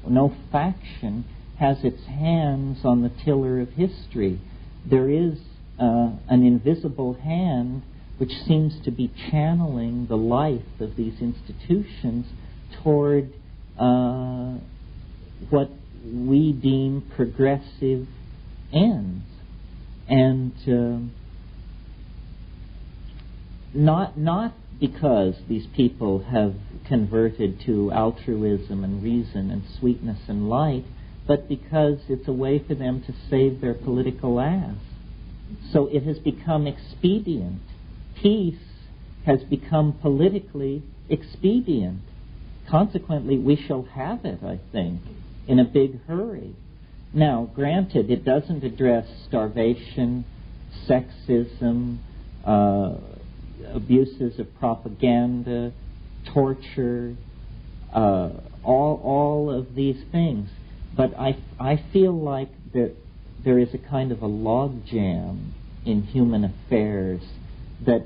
no faction has its hands on the tiller of history. There is an invisible hand which seems to be channeling the life of these institutions toward what we deem progressive ends. And not because these people have converted to altruism and reason and sweetness and light, but because it's a way for them to save their political ass. So it has become expedient. Peace has become politically expedient. Consequently, we shall have it, I think, in a big hurry. Now, granted, it doesn't address starvation, sexism, abuses of propaganda, torture, all of these things. But I feel like that there is a kind of a logjam in human affairs that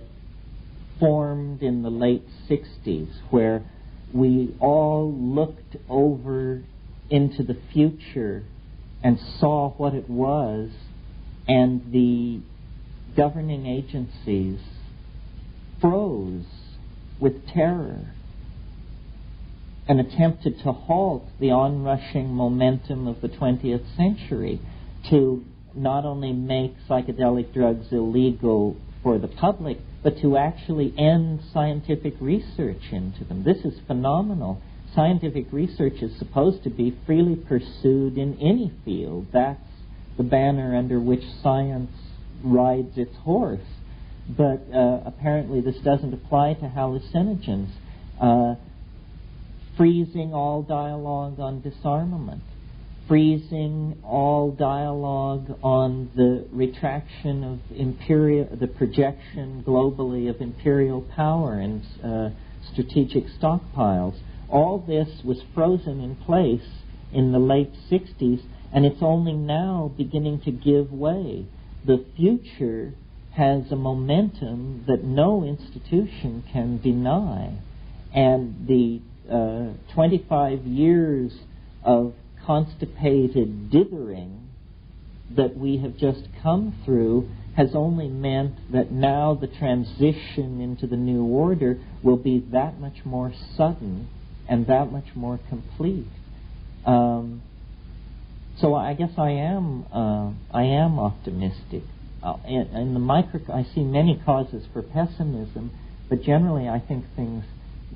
formed in the late 60s, where we all looked over into the future and saw what it was, and the governing agencies froze with terror and attempted to halt the onrushing momentum of the 20th century, to not only make psychedelic drugs illegal for the public, but to actually end scientific research into them. This is phenomenal. Scientific research is supposed to be freely pursued in any field. That's the banner under which science rides its horse. But apparently this doesn't apply to hallucinogens. Freezing all dialogue on disarmament. Freezing all dialogue on the retraction of the projection globally of imperial power and strategic stockpiles. All this was frozen in place in the late 60s, and it's only now beginning to give way. The future has a momentum that no institution can deny, and the 25 years of constipated dithering that we have just come through has only meant that now the transition into the new order will be that much more sudden and that much more complete. So I guess I am optimistic. In the I see many causes for pessimism, but generally I think things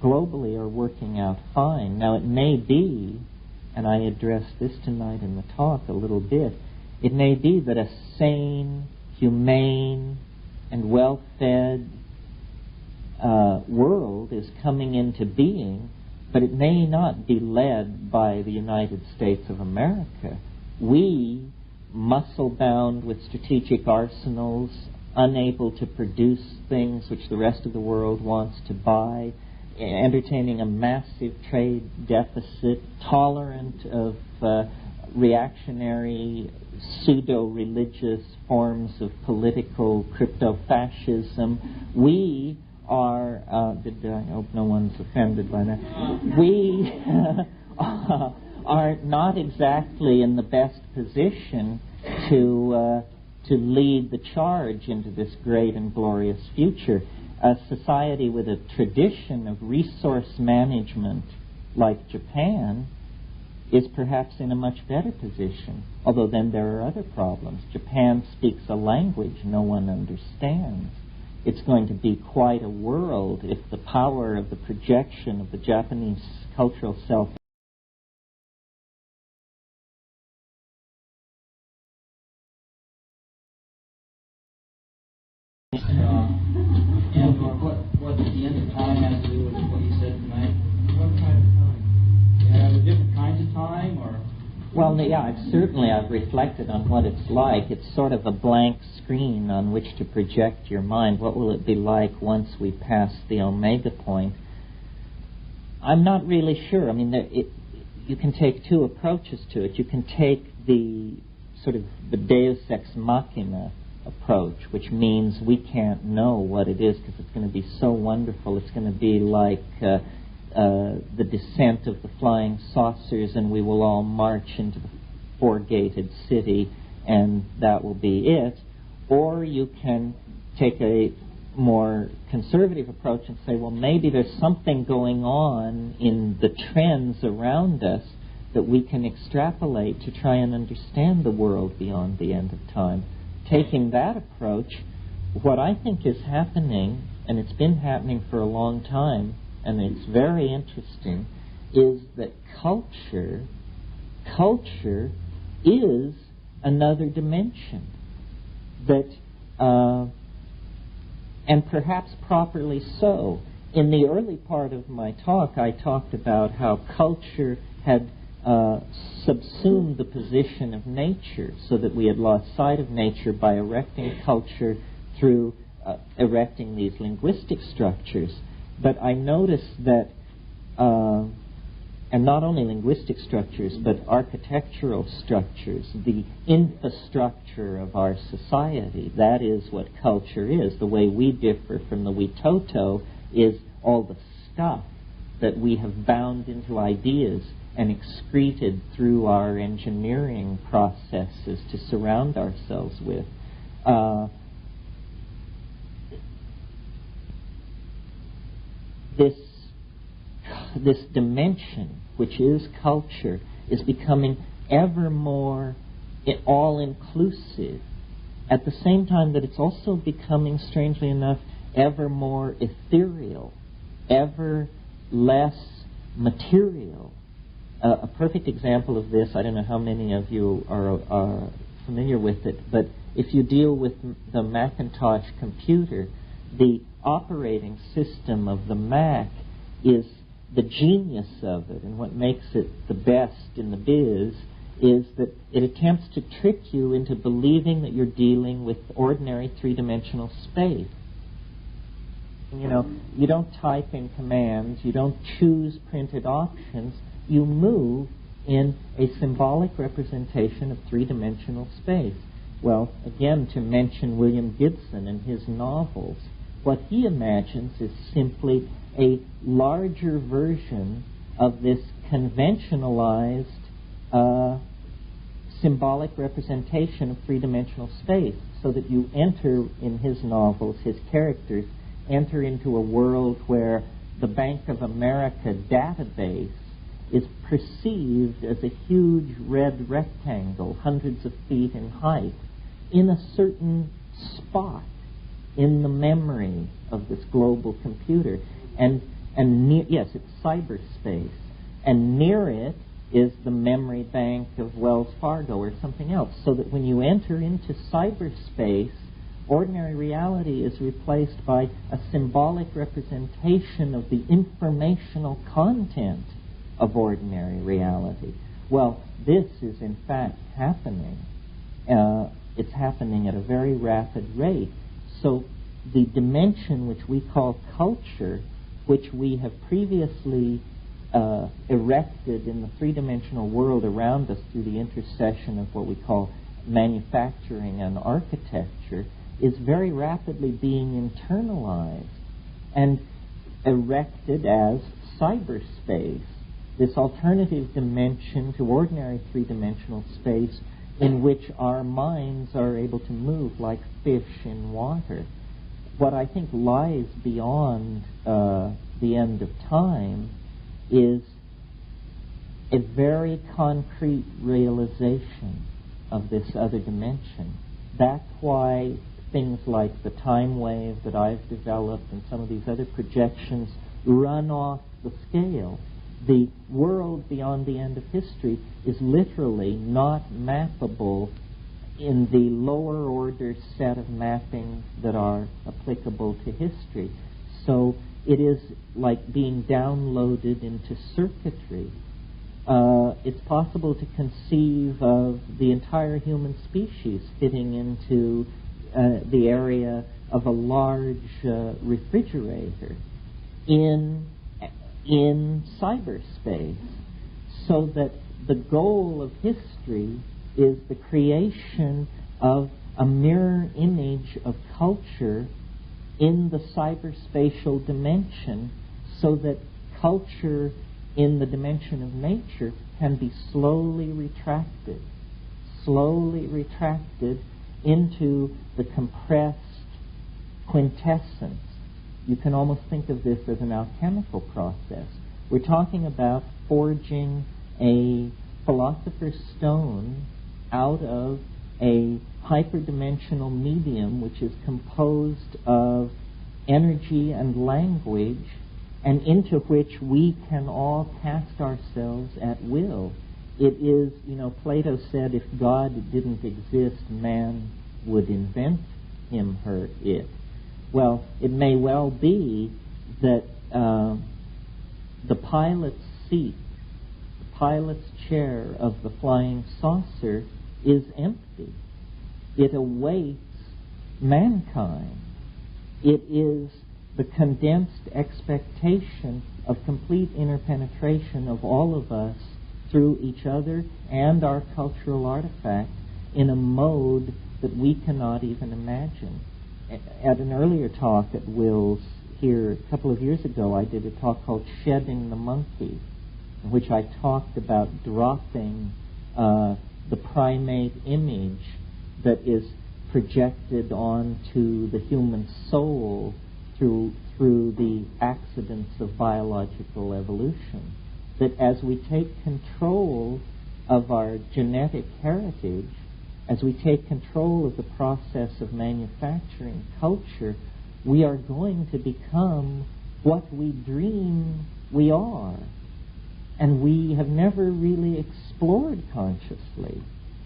globally are working out fine. Now it may be, and I addressed this tonight in the talk a little bit, it may be that a sane, humane, and well-fed world is coming into being, but it may not be led by the United States of America. We, muscle-bound with strategic arsenals, unable to produce things which the rest of the world wants to buy, entertaining a massive trade deficit, tolerant of reactionary, pseudo-religious forms of political crypto-fascism. We are, I hope no one's offended by that, we are not exactly in the best position to lead the charge into this great and glorious future. A society with a tradition of resource management like Japan is perhaps in a much better position, although then there are other problems. Japan speaks a language no one understands. It's going to be quite a world if the power of the projection of the Japanese cultural self and what the end of time has to do with what you said tonight? What kind of time? Yeah, the different kinds of time, or? Well, yeah, I've reflected on what it's like. It's sort of a blank screen on which to project your mind. What will it be like once we pass the omega point? I'm not really sure. I mean, you can take two approaches to it. You can take the sort of the Deus ex machina approach, which means we can't know what it is because it's going to be so wonderful. It's going to be like the descent of the flying saucers, and we will all march into the four-gated city, and that will be it. Or you can take a more conservative approach and say, well, maybe there's something going on in the trends around us that we can extrapolate to try and understand the world beyond the end of time. Taking that approach, what I think is happening, and it's been happening for a long time, and it's very interesting, is that culture is another dimension that, and perhaps properly so. In the early part of my talk, I talked about how culture had subsumed the position of nature, so that we had lost sight of nature by erecting culture through erecting these linguistic structures. But I noticed that, and not only linguistic structures, but architectural structures, the infrastructure of our society, that is what culture is. The way we differ from the Witoto is all the stuff that we have bound into ideas and excreted through our engineering processes to surround ourselves with. This dimension, which is culture, is becoming ever more all-inclusive, at the same time that it's also becoming, strangely enough, ever more ethereal, ever less material. A perfect example of this, I don't know how many of you are familiar with it, but if you deal with the Macintosh computer, the operating system of the Mac is the genius of it, and what makes it the best in the biz is that it attempts to trick you into believing that you're dealing with ordinary three-dimensional space. You know, you don't type in commands, you don't choose printed options, you move in a symbolic representation of three-dimensional space. Well, again, to mention William Gibson and his novels, what he imagines is simply a larger version of this conventionalized symbolic representation of three-dimensional space, so that you enter, in his novels, his characters enter into a world where the Bank of America database is perceived as a huge red rectangle, hundreds of feet in height, in a certain spot in the memory of this global computer. And yes, it's cyberspace. And near it is the memory bank of Wells Fargo or something else. So that when you enter into cyberspace, ordinary reality is replaced by a symbolic representation of the informational content of ordinary reality. Well, this is in fact happening. It's happening at a very rapid rate. So the dimension which we call culture, which we have previously erected in the three-dimensional world around us through the intercession of what we call manufacturing and architecture, is very rapidly being internalized and erected as cyberspace, this alternative dimension to ordinary three-dimensional space in which our minds are able to move like fish in water. What I think lies beyond the end of time is a very concrete realization of this other dimension. That's why things like the time wave that I've developed and some of these other projections run off the scale. The world beyond the end of history is literally not mappable in the lower order set of mappings that are applicable to history. So it is like being downloaded into circuitry. It's possible to conceive of the entire human species fitting into the area of a large refrigerator in cyberspace, so that the goal of history is the creation of a mirror image of culture in the cyberspatial dimension, so that culture in the dimension of nature can be slowly retracted into the compressed quintessence. You can almost think of this as an alchemical process. We're talking about forging a philosopher's stone out of a hyperdimensional medium which is composed of energy and language, and into which we can all cast ourselves at will. It is, Plato said, if God didn't exist, man would invent him, her, it. Well, it may well be that the pilot's seat, the pilot's chair of the flying saucer is empty. It awaits mankind. It is the condensed expectation of complete interpenetration of all of us through each other and our cultural artifact in a mode that we cannot even imagine. At an earlier talk at Will's here a couple of years ago, I did a talk called Shedding the Monkey, in which I talked about dropping the primate image that is projected onto the human soul through the accidents of biological evolution. That as we take control of our genetic heritage, as we take control of the process of manufacturing culture, we are going to become what we dream we are. And we have never really explored consciously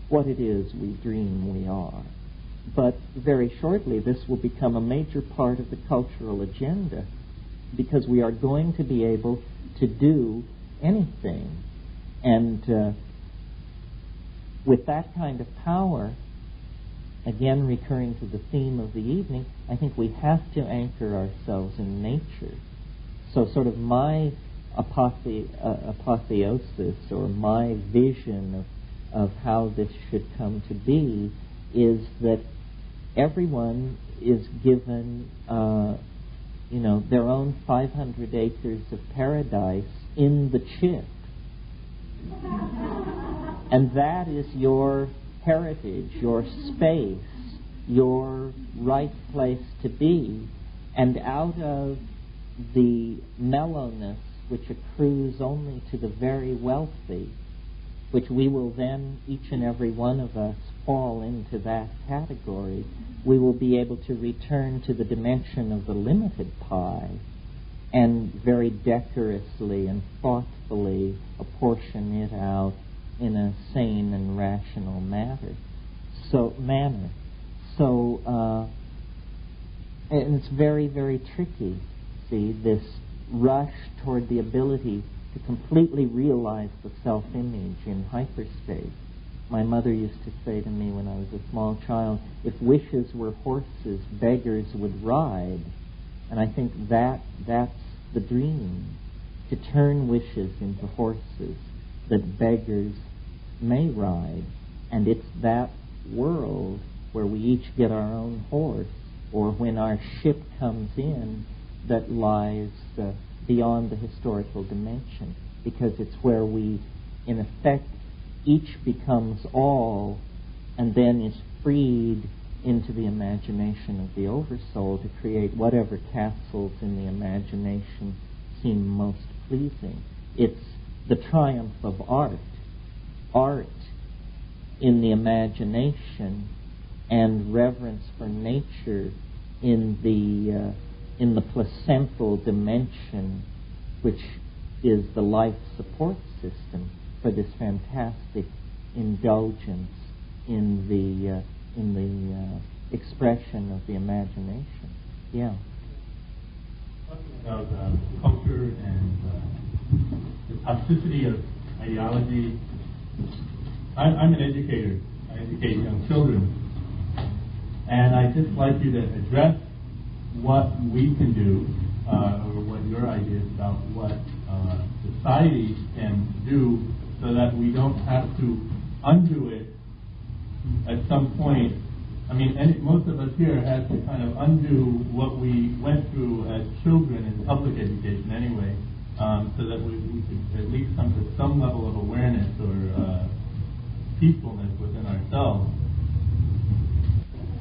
what it is we dream we are. But very shortly, this will become a major part of the cultural agenda, because we are going to be able to do anything. And with that kind of power, again recurring to the theme of the evening, I think we have to anchor ourselves in nature. So sort of my apotheosis, or my vision of how this should come to be, is that everyone is given their own 500 acres of paradise in the chip. And that is your heritage, your space, your right place to be. And out of the mellowness which accrues only to the very wealthy, which we will then, each and every one of us, fall into that category, we will be able to return to the dimension of the limited pie and very decorously and thoughtfully apportion it out in a sane and rational manner. And it's very, very tricky, see, this rush toward the ability to completely realize the self-image in hyperspace. My mother used to say to me when I was a small child, if wishes were horses, beggars would ride. And I think that's the dream, to turn wishes into horses that beggars may ride. And it's that world where we each get our own horse, or when our ship comes in, that lies beyond the historical dimension, because it's where we, in effect, each becomes all and then is freed into the imagination of the oversoul to create whatever castles in the imagination seem most pleasing. It's the triumph of art. Art in the imagination and reverence for nature in the placental dimension, which is the life support system for this fantastic indulgence in the expression of the imagination. Yeah. Talking about culture and the toxicity of ideology. I'm an educator. I educate young children. And I'd just like you to address what we can do, or what your ideas about what society can do so that we don't have to undo it at some point. I mean, most of us here had to kind of undo what we went through as children in public education anyway, so that we could at least come to some level of awareness or peacefulness within ourselves.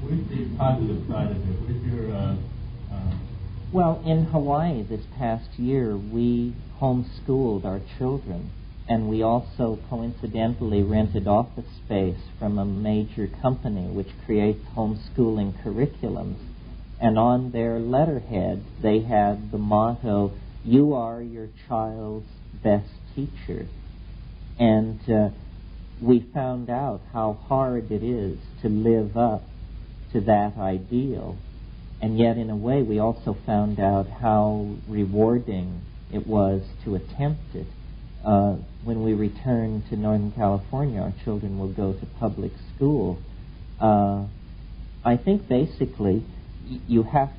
Where's the positive side of it? Where's your... Well, in Hawaii this past year, we homeschooled our children, and we also coincidentally rented office space from a major company which creates homeschooling curriculums. And on their letterhead, they had the motto, "You are your child's best teacher." And we found out how hard it is to live up to that ideal. And yet, in a way, we also found out how rewarding it was to attempt it. When we return to Northern California, our children will go to public school. I think basically you have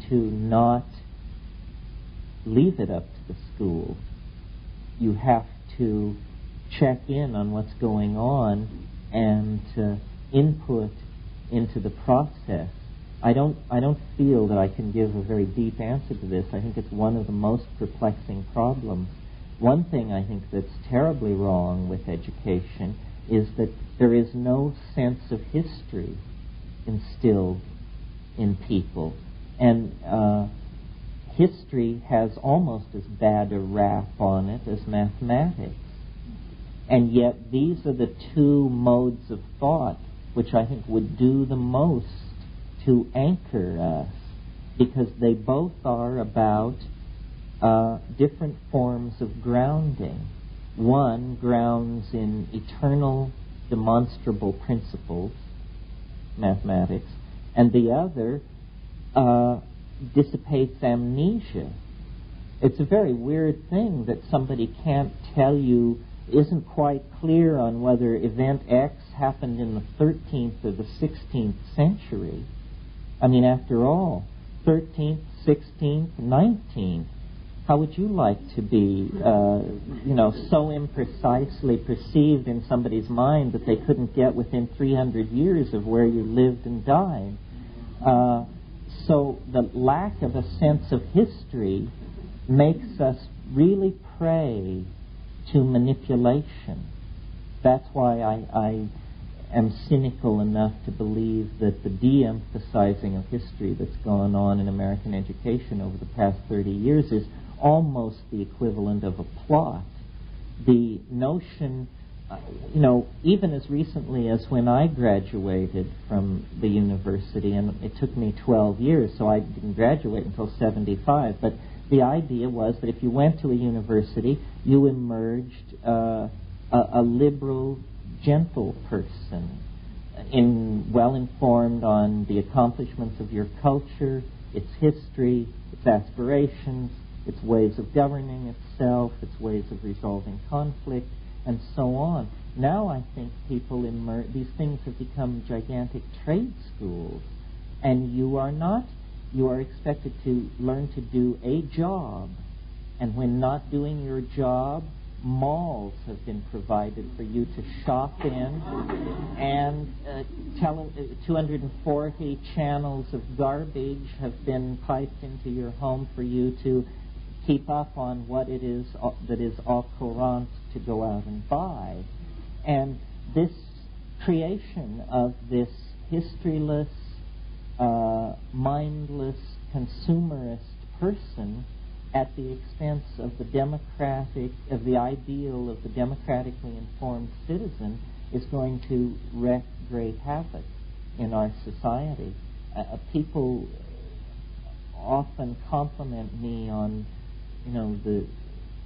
to not leave it up to the school. You have to check in on what's going on and input into the process. I don't feel that I can give a very deep answer to this. I think it's one of the most perplexing problems. One thing I think that's terribly wrong with education is that there is no sense of history instilled in people. And history has almost as bad a rap on it as mathematics. And yet these are the two modes of thought which I think would do the most to anchor us, because they both are about different forms of grounding. One grounds in eternal demonstrable principles, mathematics, and the other dissipates amnesia. It's a very weird thing that somebody can't tell you, isn't quite clear on whether event X happened in the 13th or the 16th century. I mean, after all, 13th, 16th, 19th. How would you like to be, so imprecisely perceived in somebody's mind that they couldn't get within 300 years of where you lived and died? So the lack of a sense of history makes us really prey to manipulation. That's why I am cynical enough to believe that the de-emphasizing of history that's gone on in American education over the past 30 years is almost the equivalent of a plot. The notion, even as recently as when I graduated from the university, and it took me 12 years, so I didn't graduate until 75, but the idea was that if you went to a university, you emerged a liberal, gentle person, well-informed on the accomplishments of your culture, its history, its aspirations, its ways of governing itself, its ways of resolving conflict, and so on. Now I think these things have become gigantic trade schools, and you are not you are expected to learn to do a job. And when not doing your job, malls have been provided for you to shop in, and 240 channels of garbage have been piped into your home for you to keep up on what it is that is au courant to go out and buy. And this creation of this historyless, mindless, consumerist person at the expense of the ideal of the democratically informed citizen is going to wreak great havoc in our society. People often compliment me on,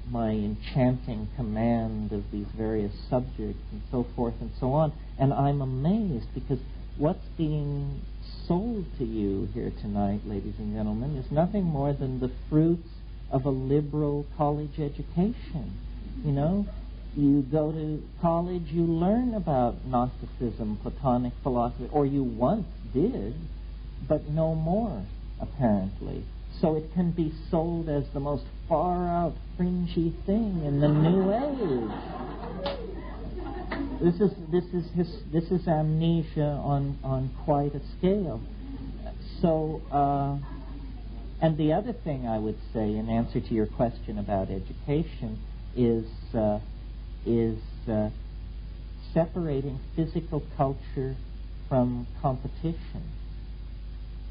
my enchanting command of these various subjects and so forth and so on, and I'm amazed because what's being sold to you here tonight, ladies and gentlemen, is nothing more than the fruits of a liberal college education. You go to college, you learn about Gnosticism, Platonic philosophy, or you once did, but no more, apparently. So it can be sold as the most far-out, fringy thing in the new age. This is amnesia on quite a scale. So, and the other thing I would say in answer to your question about education is separating physical culture from competition.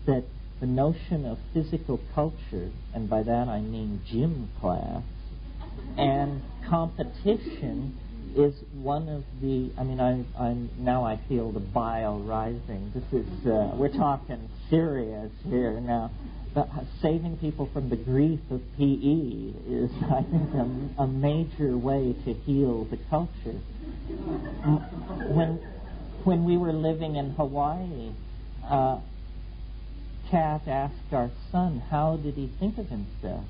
That the notion of physical culture, and by that I mean gym class, and competition is one of the, now I feel the bile rising. This is, we're talking serious here now. But saving people from the grief of PE is, I think, a major way to heal the culture. When we were living in Hawaii, Kat asked our son, how did he think of himself?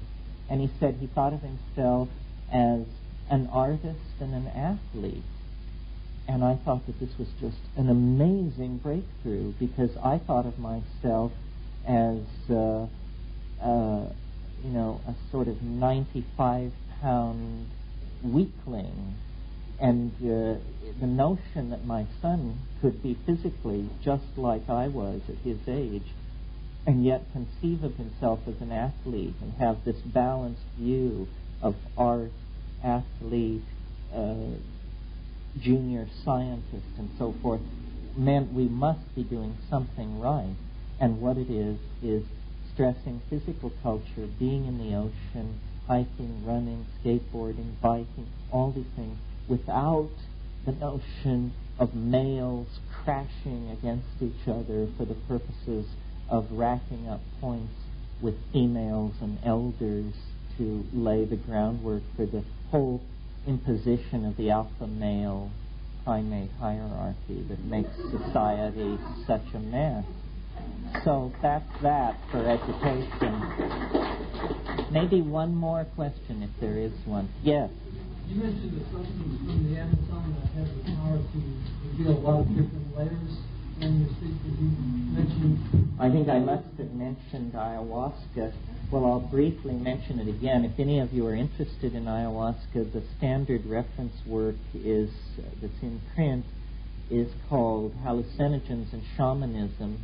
And he said he thought of himself as an artist and an athlete. And I thought that this was just an amazing breakthrough, because I thought of myself as a sort of 95-pound weakling, and the notion that my son could be physically just like I was at his age, and yet conceive of himself as an athlete and have this balanced view of art, athlete, junior scientist, and so forth, meant we must be doing something right. And what it is stressing physical culture, being in the ocean, hiking, running, skateboarding, biking, all these things, without the notion of males crashing against each other for the purposes of racking up points with females and elders to lay the groundwork for the whole imposition of the alpha male primate hierarchy that makes society such a mess. So that's that for education. Maybe one more question, if there is one. Yes? You mentioned the substance from the Amazon that has the power to reveal a lot of different layers in your speech. Did you mention? I think I must have mentioned ayahuasca. Well, I'll briefly mention it again. If any of you are interested in ayahuasca, the standard reference work that's in print is called Hallucinogens and Shamanism,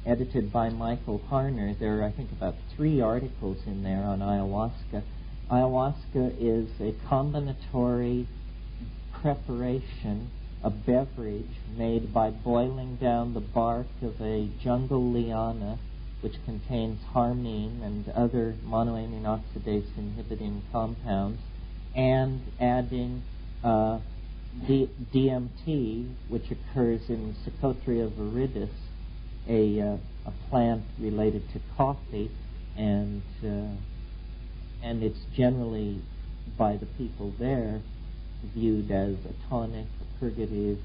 edited by Michael Harner. There are, I think, about 3 articles in there on ayahuasca. Ayahuasca is a combinatory preparation, a beverage made by boiling down the bark of a jungle liana, which contains harmine and other monoamine oxidase inhibiting compounds, and adding DMT, which occurs in Psychotria viridis, a plant related to coffee, and it's generally by the people there viewed as a tonic, a purgative,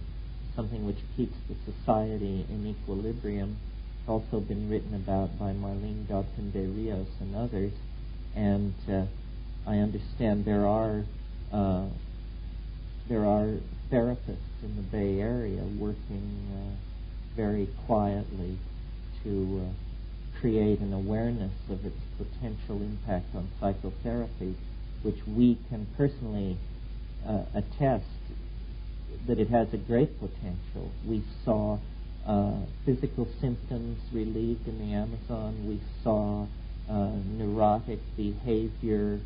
something which keeps the society in equilibrium. It's also been written about by Marlene Dodson de Rios and others, and I understand there are therapists in the Bay Area working very quietly to create an awareness of its potential impact on psychotherapy, which we can personally attest that it has a great potential. We saw physical symptoms relieved in the Amazon. We saw neurotic behavior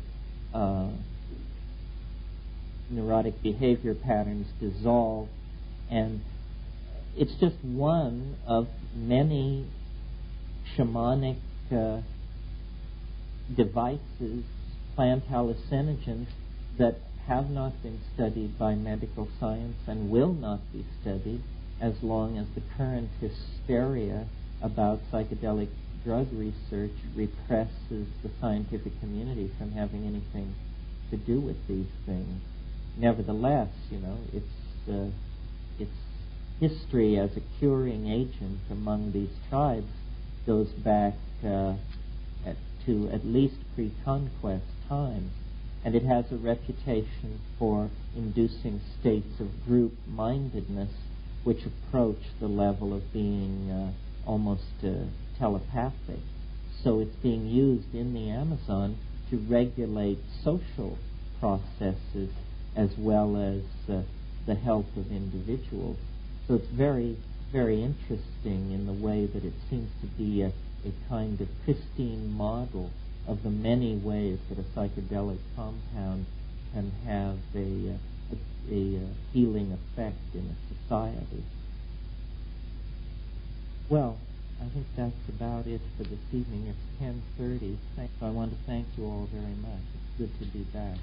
patterns dissolve, and it's just one of many shamanic devices, plant hallucinogens, that have not been studied by medical science and will not be studied as long as the current hysteria about psychedelic drug research represses the scientific community from having anything to do with these things. Nevertheless, its history as a curing agent among these tribes goes back to at least pre-conquest times, and it has a reputation for inducing states of group-mindedness which approach the level of being almost telepathic. So it's being used in the Amazon to regulate social processes as well as the health of individuals. So it's very, very interesting in the way that it seems to be a kind of pristine model of the many ways that a psychedelic compound can have a healing effect in a society. Well, I think that's about it for this evening. It's 10:30. So I want to thank you all very much. It's good to be back.